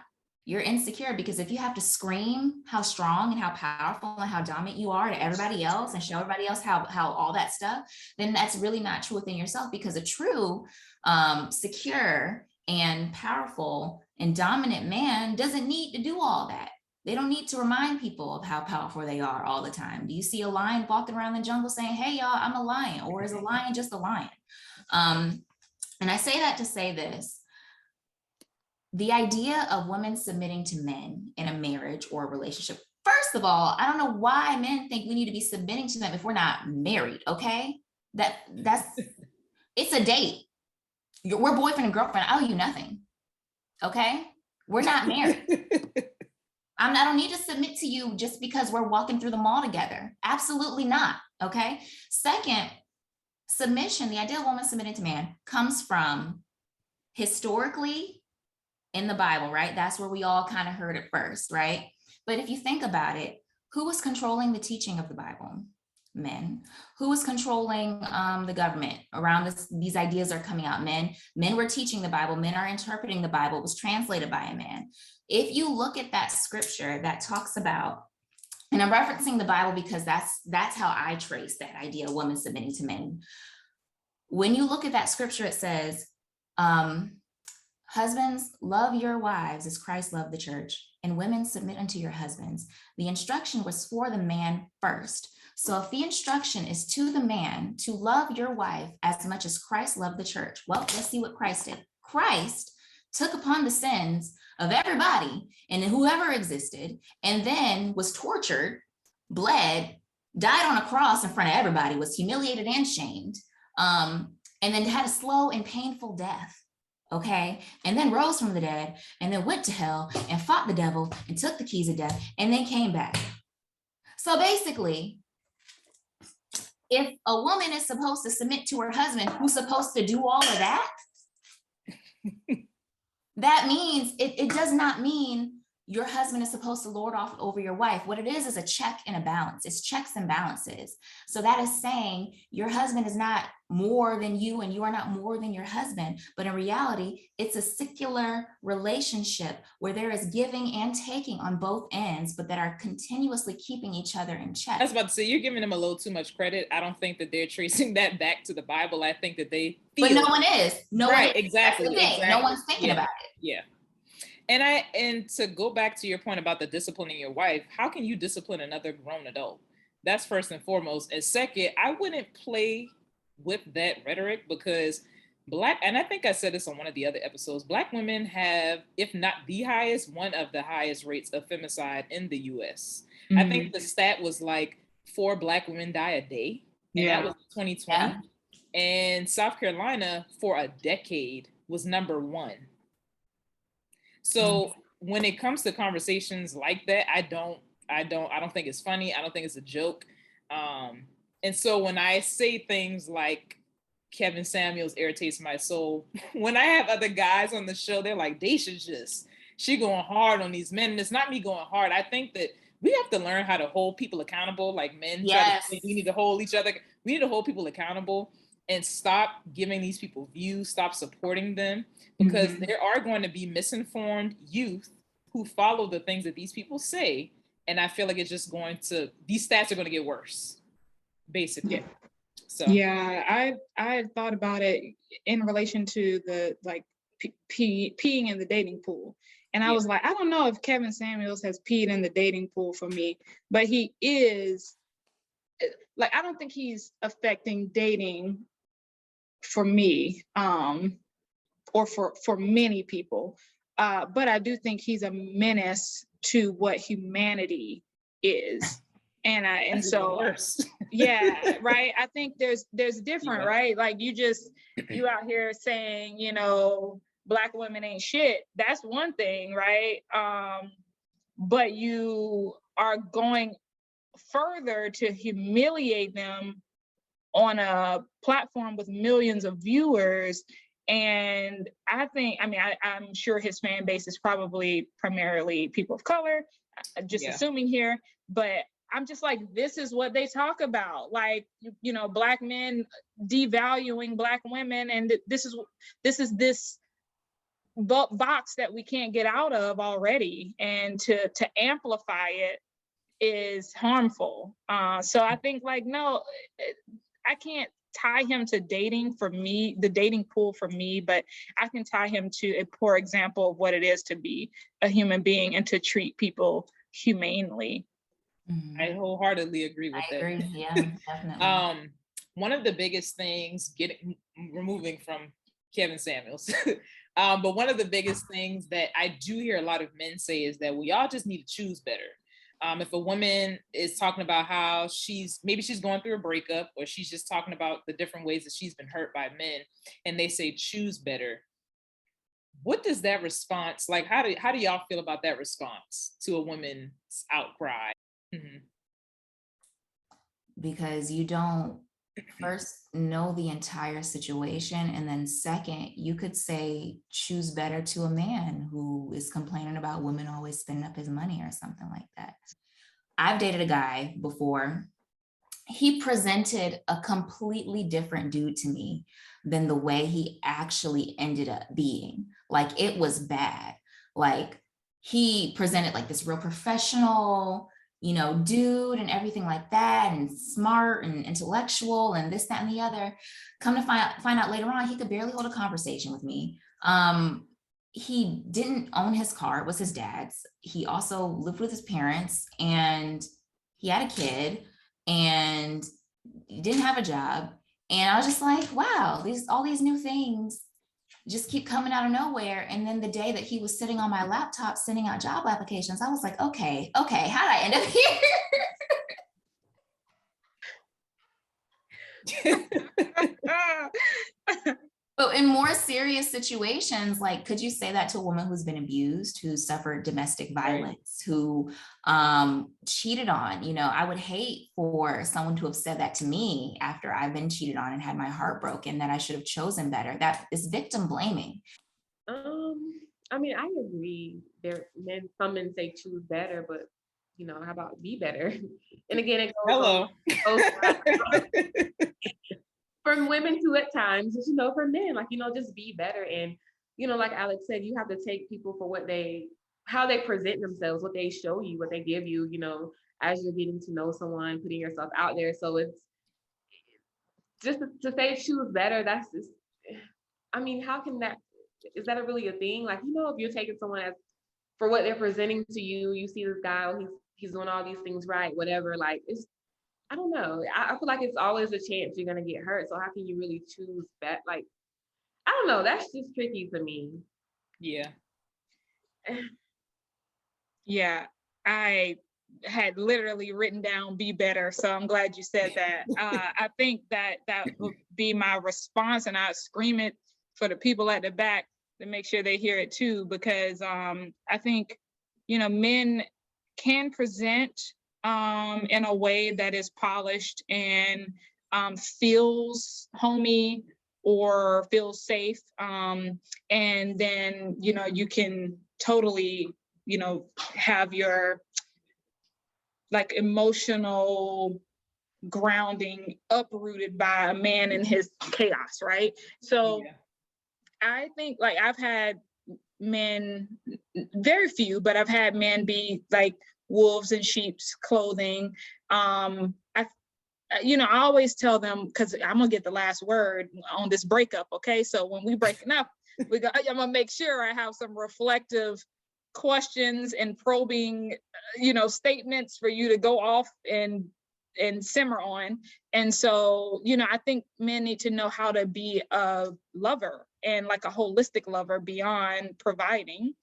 You're insecure because if you have to scream how strong and how powerful and how dominant you are to everybody else and show everybody else how all that stuff, then that's really not true within yourself, because a true secure and powerful and dominant man doesn't need to do all that. They don't need to remind people of how powerful they are all the time. Do you see a lion walking around the jungle saying, hey y'all, I'm a lion? Or is a lion just a lion? And I say that to say this. The idea of women submitting to men in a marriage or a relationship, first of all, I don't know why men think we need to be submitting to them if we're not married, okay? That's it's a date. We're boyfriend and girlfriend. I owe you nothing, okay? We're not married. I don't need to submit to you just because we're walking through the mall together. Absolutely not, okay? Second, submission, the idea of woman submitting to man comes from historically in the Bible, right? That's where we all kind of heard it first, right? But if you think about it, who was controlling the teaching of the Bible? Men. Who was controlling the government around this? These ideas are coming out. Men were teaching the Bible. Men are interpreting the Bible. It was translated by a man. If you look at that scripture that talks about, and I'm referencing the Bible because that's how I trace that idea of women submitting to men. When you look at that scripture, it says, husbands, love your wives as Christ loved the church, and women submit unto your husbands. The instruction was for the man first. So if the instruction is to the man to love your wife as much as Christ loved the church, well, let's see what Christ did. Christ took upon the sins of everybody and whoever existed, and then was tortured, bled, died on a cross in front of everybody, was humiliated and shamed, and then had a slow and painful death. Okay, and then rose from the dead, and then went to hell and fought the devil and took the keys of death, and then came back. So basically, if a woman is supposed to submit to her husband, who's supposed to do all of that, that means it does not mean your husband is supposed to lord off over your wife. What it is a check and a balance. It's checks and balances. So that is saying your husband is not more than you and you are not more than your husband. But in reality, it's a secular relationship where there is giving and taking on both ends, but that are continuously keeping each other in check. I was about to say, you're giving them a little too much credit. I don't think that they're tracing that back to the Bible. I think that they feel. But no one is. Right, exactly. No one's thinking about it. Yeah. And to go back to your point about the disciplining your wife, how can you discipline another grown adult? That's first and foremost. And second, I wouldn't play with that rhetoric because and I think I said this on one of the other episodes, Black women have, if not the highest, one of the highest rates of femicide in the US. Mm-hmm. I think the stat was like 4 Black women die a day. And that was 2020. Yeah. And South Carolina for a decade was number 1. So when it comes to conversations like that, I don't think it's funny. I don't think it's a joke. And so when I say things like Kevin Samuels irritates my soul, when I have other guys on the show, they're like, she going hard on these men. And it's not me going hard. I think that we have to learn how to hold people accountable. Like men, yes. We need to hold each other. We need to hold people accountable and stop giving these people views, stop supporting them, because there are going to be misinformed youth who follow the things that these people say And I feel like it's just these stats are going to get worse, basically. Yeah. So yeah, I thought about it in relation to the like peeing in the dating pool. And I was like, I don't know if Kevin Samuels has peed in the dating pool for me, but he is, like, I don't think he's affecting dating for me, or for many people. But I do think he's a menace to what humanity is. And so worse. yeah, right. I think there's different, right? Like you out here saying, Black women ain't shit. That's one thing, right? But you are going further to humiliate them on a platform with millions of viewers. And I'm sure his fan base is probably primarily people of color, just assuming here, but I'm just like, this is what they talk about. Like, Black men devaluing Black women. And this is this box that we can't get out of already. And to amplify it is harmful. So I think no, I can't tie him to dating for me, the dating pool for me, but I can tie him to a poor example of what it is to be a human being and to treat people humanely. I wholeheartedly agree with that. Agree. Yeah, definitely. One of the biggest things, removing from Kevin Samuels, but one of the biggest things that I do hear a lot of men say is that we all just need to choose better. If a woman is talking about how she's going through a breakup, or she's just talking about the different ways that she's been hurt by men, and they say choose better, what does that response, like, how do y'all feel about that response to a woman's outcry? Mm-hmm. Because you don't first know the entire situation, and then second, you could say choose better to a man who is complaining about women always spending up his money or something like that. I've dated a guy before. He presented a completely different dude to me than the way he actually ended up being. Like, it was bad. Like, he presented like this real professional, dude and everything like that, and smart and intellectual and this, that, and the other. Come to find out later on, he could barely hold a conversation with me. He didn't own his car, it was his dad's. He also lived with his parents, and he had a kid, and he didn't have a job. And I was just like, wow, all these new things just keep coming out of nowhere. And then the day that he was sitting on my laptop sending out job applications, I was like, okay, how did I end up here? But in more serious situations, like, could you say that to a woman who's been abused, who suffered domestic violence, who cheated on? I would hate for someone to have said that to me after I've been cheated on and had my heart broken, that I should have chosen better. That is victim blaming. I agree. Some men say choose better, but how about be better? And again, it goes for women too at times, for men, just be better. And, like Alex said, you have to take people for how they present themselves, what they show you, what they give you, as you're getting to know someone, putting yourself out there. So it's just to say choose better. That's just, how can is that really a thing? Like, if you're taking someone for what they're presenting to you, you see this guy, he's doing all these things right, whatever, like, I don't know. I feel like it's always a chance you're going to get hurt. So how can you really choose that? Like, I don't know. That's just tricky to me. Yeah. Yeah. I had literally written down be better. So I'm glad you said that. I think that would be my response, and I'd scream it for the people at the back to make sure they hear it too, because I think, men can present in a way that is polished and feels homey or feels safe. And then, you can totally, have your like emotional grounding uprooted by a man in his chaos, right? So I think, like, I've had men, very few, but I've had men be like wolves in sheep's clothing. I always tell them, because I'm gonna get the last word on this breakup, okay? So when we breaking up, I'm gonna make sure I have some reflective questions and probing, statements for you to go off and simmer on. And so, I think men need to know how to be a lover, and like a holistic lover beyond providing,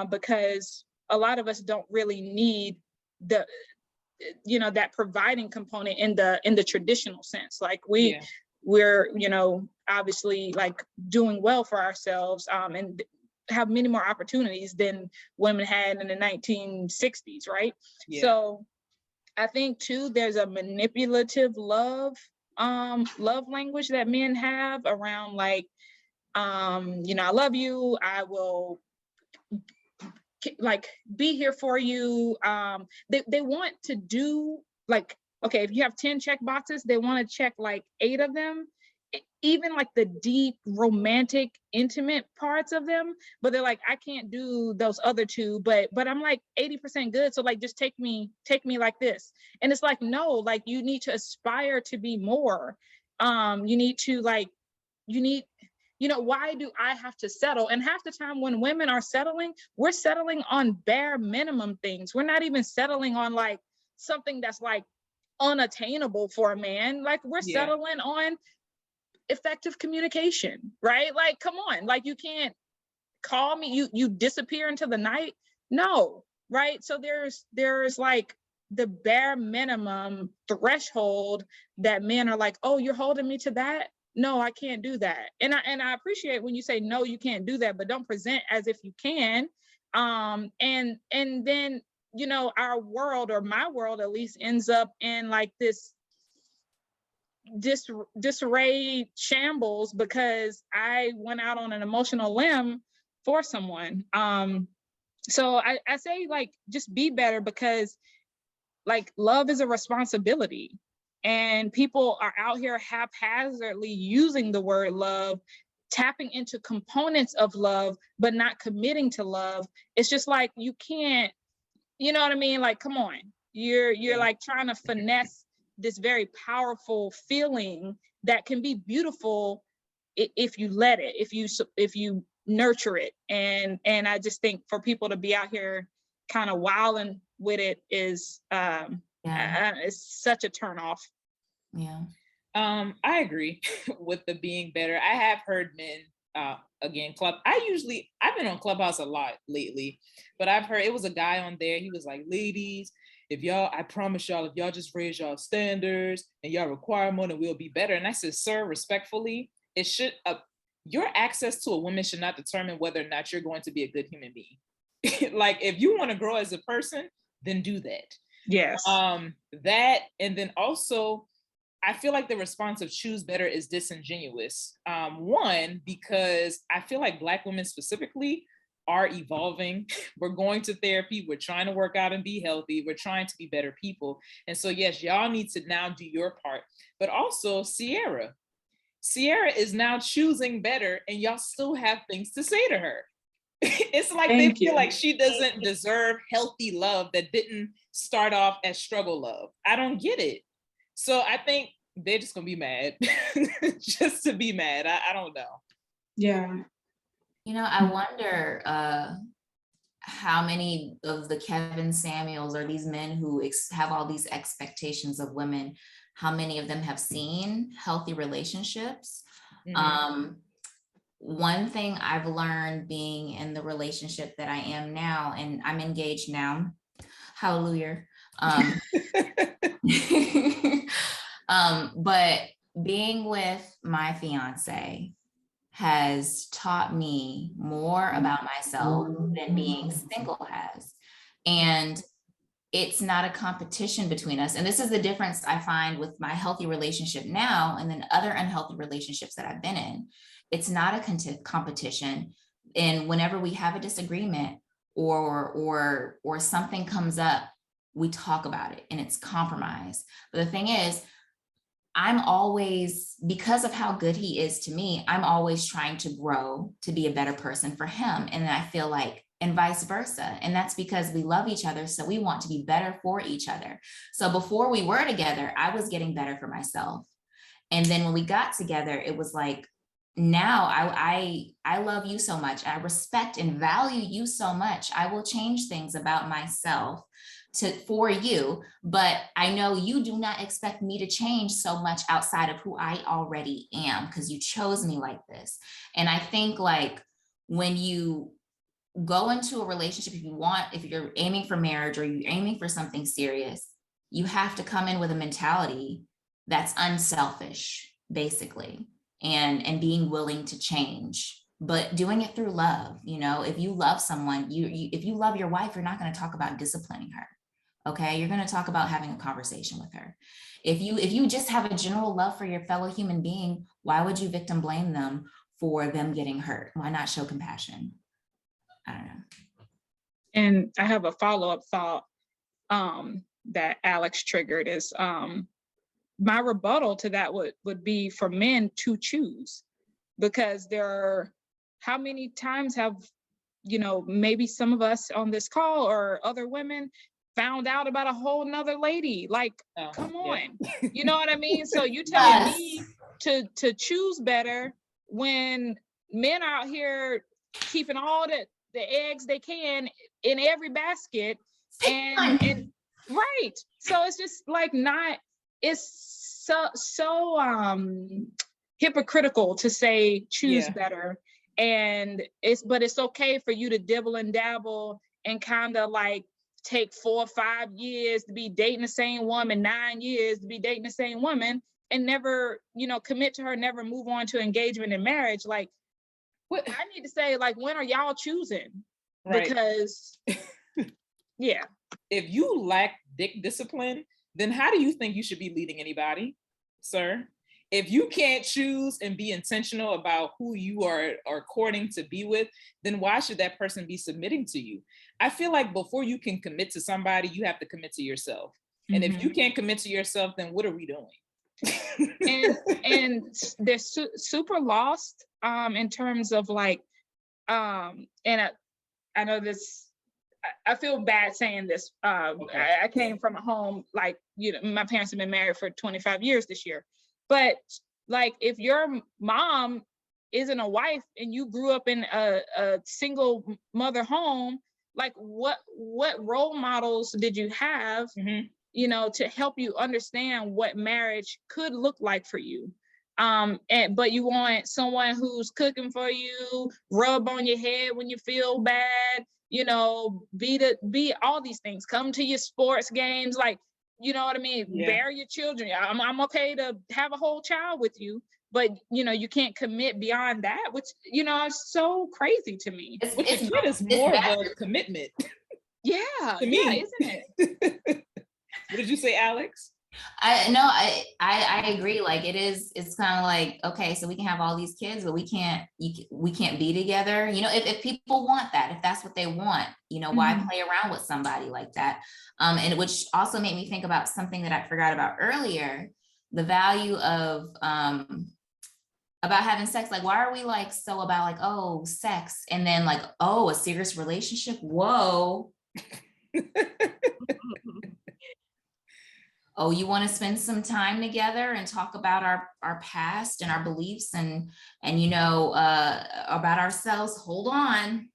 because a lot of us don't really need that providing component in the traditional sense. Like we're obviously like doing well for ourselves, and have many more opportunities than women had in the 1960s, right? Yeah. So I think too, there's a manipulative love language that men have around, like, I love you, I will like be here for you. They want to do, like, okay, if you have 10 check boxes, they want to check like 8 of them, even like the deep romantic intimate parts of them, but they're like, I can't do those other 2, but I'm like 80% good, so like just take me like this. And it's like, no, like you need to aspire to be more. You need to like, why do I have to settle? And half the time when women are settling, we're settling on bare minimum things. We're not even settling on like something that's like unattainable for a man. Like we're settling on effective communication, right? Like, come on, like you can't call me, you disappear into the night. No, right? So there's like the bare minimum threshold that men are like, oh, you're holding me to that? No, I can't do that. And I appreciate when you say, no, you can't do that, but don't present as if you can. And then, our world, or my world at least, ends up in like this disarray shambles because I went out on an emotional limb for someone. So I say, like, just be better, because like love is a responsibility. And people are out here haphazardly using the word love, tapping into components of love, but not committing to love. It's just like, you can't, you know what I mean? Like, come on, you're like trying to finesse this very powerful feeling that can be beautiful if you let it, if you nurture it. And I just think for people to be out here kind of wilding with it is, it's such a turn off. Yeah. I agree with the being better. I have heard men, again, I've been on Clubhouse a lot lately, but I've heard, it was a guy on there, he was like, ladies, I promise y'all, if y'all just raise y'all standards and y'all require more, then we'll be better. And I said, sir, respectfully, your access to a woman should not determine whether or not you're going to be a good human being. Like, if you want to grow as a person, then do that. Yes. That, and then also, I feel like the response of choose better is disingenuous. One, because I feel like Black women specifically are evolving. We're going to therapy. We're trying to work out and be healthy. We're trying to be better people. And so, yes, y'all need to now do your part. But also Sierra is now choosing better, and y'all still have things to say to her. It's like they feel like she doesn't deserve healthy love that didn't start off as struggle love. I don't get it. So I think they're just gonna be mad, just to be mad. I don't know. Yeah. I wonder how many of the Kevin Samuels, or these men who have all these expectations of women, how many of them have seen healthy relationships? Mm-hmm. One thing I've learned being in the relationship that I am now, and I'm engaged now, hallelujah. But being with my fiance has taught me more about myself than being single has. And it's not a competition between us. And this is the difference I find with my healthy relationship now and then other unhealthy relationships that I've been in. It's not a competition. And whenever we have a disagreement or something comes up, we talk about it and it's compromise. But the thing is, I'm always, because of how good he is to me, I'm always trying to grow to be a better person for him. And I feel like and vice versa. And that's because we love each other. So we want to be better for each other. So before we were together, I was getting better for myself. And then when we got together, it was like, now I love you so much. I respect and value you so much. I will change things about myself for you, but I know you do not expect me to change so much outside of who I already am, because you chose me like this. And I think like when you go into a relationship, if you're aiming for marriage or you're aiming for something serious, you have to come in with a mentality that's unselfish, basically, and being willing to change, but doing it through love. You know, if you love someone, if you love your wife, you're not going to talk about disciplining her. Okay, you're going to talk about having a conversation with her. If you just have a general love for your fellow human being, why would you victim blame them for them getting hurt? Why not show compassion? I don't know. And I have a follow-up thought that Alex triggered is my rebuttal to that would be for men to choose, because how many times have, you know, maybe some of us on this call or other women found out about a whole nother lady, like, come on, you know what I mean? So you telling me to choose better when men are out here keeping all the eggs they can in every basket, and right. So it's just like it's so hypocritical to say choose better, and but it's okay for you to dibble and dabble and kind of like take 4 or 5 years to be dating the same woman, 9 years to be dating the same woman, and never, you know, commit to her, never move on to engagement in marriage. Like, what I need to say, like, when are y'all choosing? Right. Because if you lack dick discipline, then how do you think you should be leading anybody, sir? If you can't choose and be intentional about who you are courting to be with, then why should that person be submitting to you? I feel like before you can commit to somebody, you have to commit to yourself. And if you can't commit to yourself, then what are we doing? and they're super lost in terms of like, and I know this, I feel bad saying this. I came from a home, like, you know, my parents have been married for 25 years this year. But like, if your mom isn't a wife and you grew up in a single mother home, like what role models did you have, you know, to help you understand what marriage could look like for you? But you want someone who's cooking for you, rub on your head when you feel bad, you know, be all these things, come to your sports games, like, you know what I mean? Bear your children. I'm okay to have a whole child with you, but you know, you can't commit beyond that, which, you know, is so crazy to me. Which a kid is more of a commitment. Yeah, isn't it? What did you say, Alex? I agree. Like it's kind of like, okay, so we can have all these kids, but we can't be together. You know, if people want that, if that's what they want, you know, why play around with somebody like that? And which also made me think about something that I forgot about earlier, the value of about having sex. Like, why are we like so about like, oh, sex, and then like, oh, a serious relationship? Whoa. Oh, you want to spend some time together and talk about our past and our beliefs and you know, about ourselves? Hold on.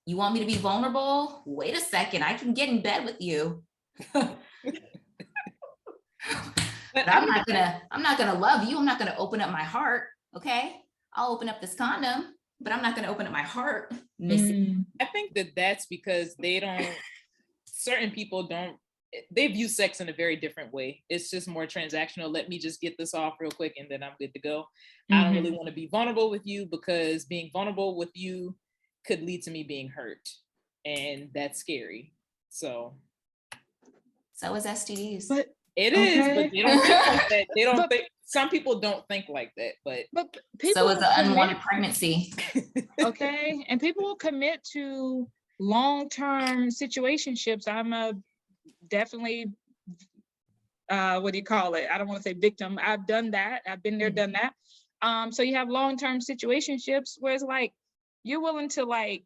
You want me to be vulnerable? Wait a second, I can get in bed with you. But I'm not gonna love you. I'm not gonna open up my heart. Okay, I'll open up this condom, but I'm not gonna open up my heart. I think that's because certain people they view sex in a very different way. It's just more transactional. Let me just get this off real quick and then I'm good to go. I don't really want to be vulnerable with you, because being vulnerable with you could lead to me being hurt, and that's scary. So is STDs. But it is, but they don't think like that. They don't think. Some people don't think like that, but so is an unwanted pregnancy. Okay, and people will commit to long-term situationships. I'm definitely what do you call it? I don't want to say victim. I've done that. I've been there, done that. So you have long-term situationships where it's like you're willing to like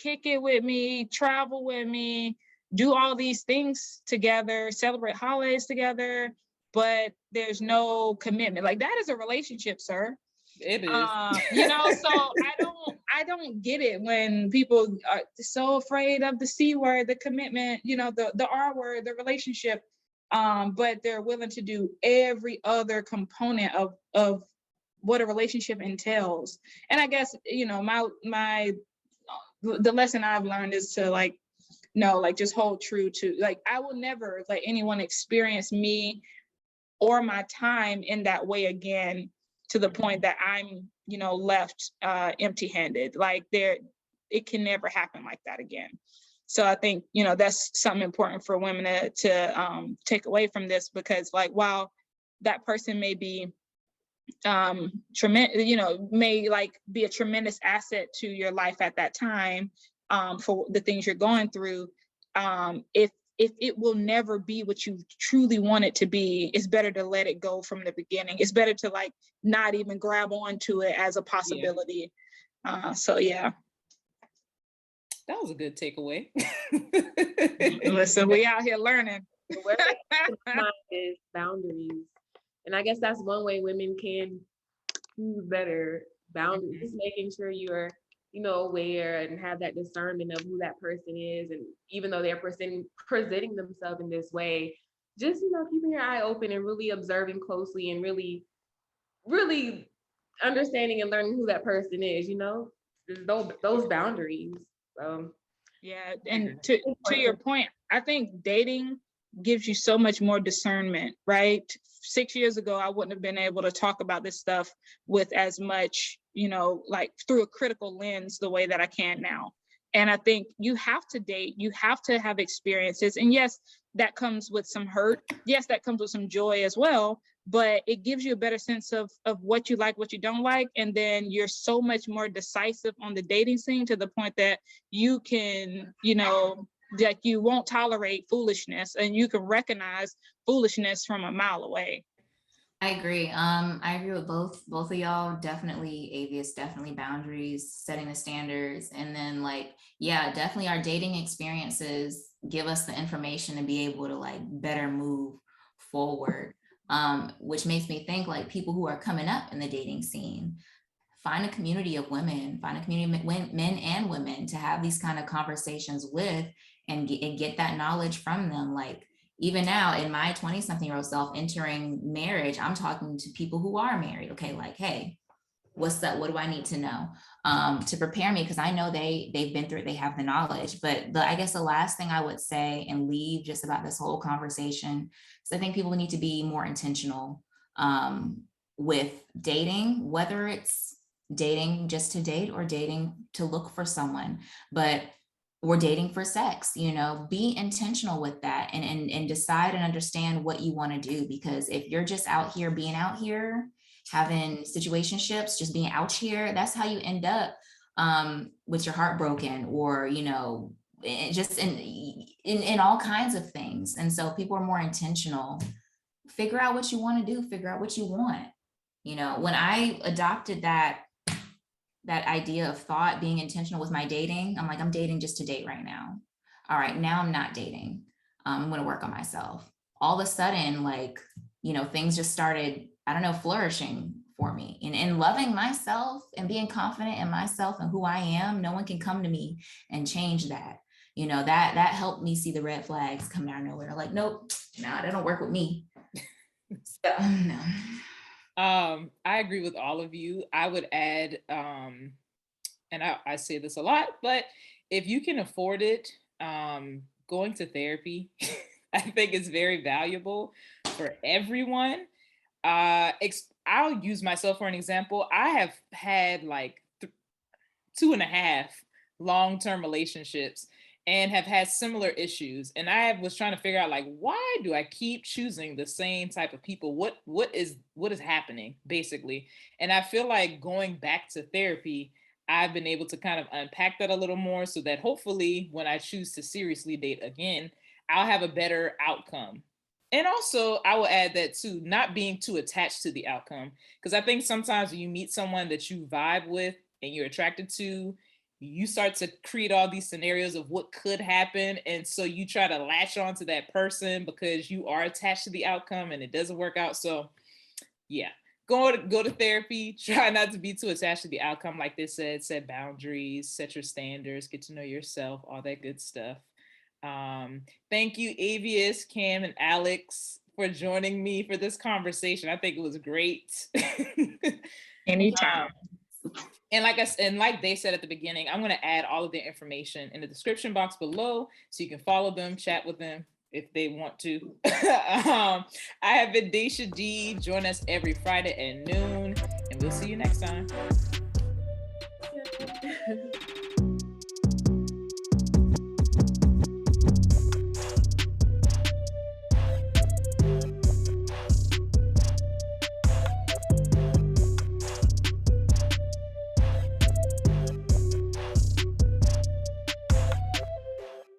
kick it with me, travel with me, do all these things together, celebrate holidays together, but there's no commitment. Like, that is a relationship, sir. It is. So I don't get it when people are so afraid of the C word, the commitment, the R word, the relationship, but they're willing to do every other component of what a relationship entails. And I guess, the lesson I've learned is to just hold true to, I will never let anyone experience me or my time in that way again, to the point that I'm, left empty-handed. It can never happen like that again. So I think, that's something important for women to take away from this, because while that person may be tremendous, may be a tremendous asset to your life at that time, for the things you're going through, if it will never be what you truly want it to be, it's better to let it go from the beginning. It's better to not even grab onto it as a possibility. Yeah. That was a good takeaway. Listen, we out here learning. The word is boundaries. And I guess that's one way women can choose better boundaries, just making sure you're aware and have that discernment of who that person is. And even though they're presenting themselves in this way, just, keeping your eye open and really observing closely and really, really understanding and learning who that person is, those boundaries. Yeah. And to your point, I think dating gives you so much more discernment, right? 6 years ago, I wouldn't have been able to talk about this stuff with as much, through a critical lens, the way that I can now. And I think you have to date, you have to have experiences. And yes, that comes with some hurt. Yes, that comes with some joy as well, but it gives you a better sense of what you like, what you don't like. And then you're so much more decisive on the dating scene, to the point that you can, you won't tolerate foolishness, and you can recognize foolishness from a mile away. I agree. I agree with both of y'all. Definitely Aveus, definitely boundaries, setting the standards. And then definitely our dating experiences give us the information to be able to better move forward. Which makes me think people who are coming up in the dating scene, find a community of women, find a community of men and women to have these kind of conversations with, and get that knowledge from them. Even now in my 20-something-year-old self entering marriage, I'm talking to people who are married. Okay, hey, what's that? What do I need to know to prepare me? Because I know they've been through it, they have the knowledge. But I guess the last thing I would say and leave just about this whole conversation is I think people need to be more intentional with dating, whether it's dating just to date or dating to look for someone, but we're dating for sex, be intentional with that, and decide and understand what you want to do. Because if you're just out here being out here, having situationships, just being out here, that's how you end up with your heart broken, or, just in all kinds of things. And so people are more intentional. Figure out what you want to do, figure out what you want. When I adopted that idea of thought, being intentional with my dating, I'm dating just to date right now. All right, now I'm not dating. I'm going to work on myself. All of a sudden, things just started, flourishing for me, and loving myself and being confident in myself and who I am. No one can come to me and change that. That helped me see the red flags come out of nowhere. Nope, nah, that don't work with me. So, no. I agree with all of you. I would add, and I say this a lot, but if you can afford it, going to therapy, I think is very valuable for everyone. I'll use myself for an example. I have had 2.5 long-term relationships and have had similar issues. And I was trying to figure out why do I keep choosing the same type of people? What is happening, basically? And I feel like going back to therapy, I've been able to kind of unpack that a little more, so that hopefully when I choose to seriously date again, I'll have a better outcome. And also, I will add that too, not being too attached to the outcome. Because I think sometimes when you meet someone that you vibe with and you're attracted to, you start to create all these scenarios of what could happen. And so you try to latch on to that person because you are attached to the outcome and it doesn't work out. So yeah, go to therapy, try not to be too attached to the outcome. Like they said, set boundaries, set your standards, get to know yourself, all that good stuff. Thank you, Aveus, Cam, and Alex for joining me for this conversation. I think it was great. Anytime. And like they said at the beginning, I'm going to add all of their information in the description box below so you can follow them, chat with them if they want to. I have been Dashia D. Join us every Friday at noon, and we'll see you next time. Yeah.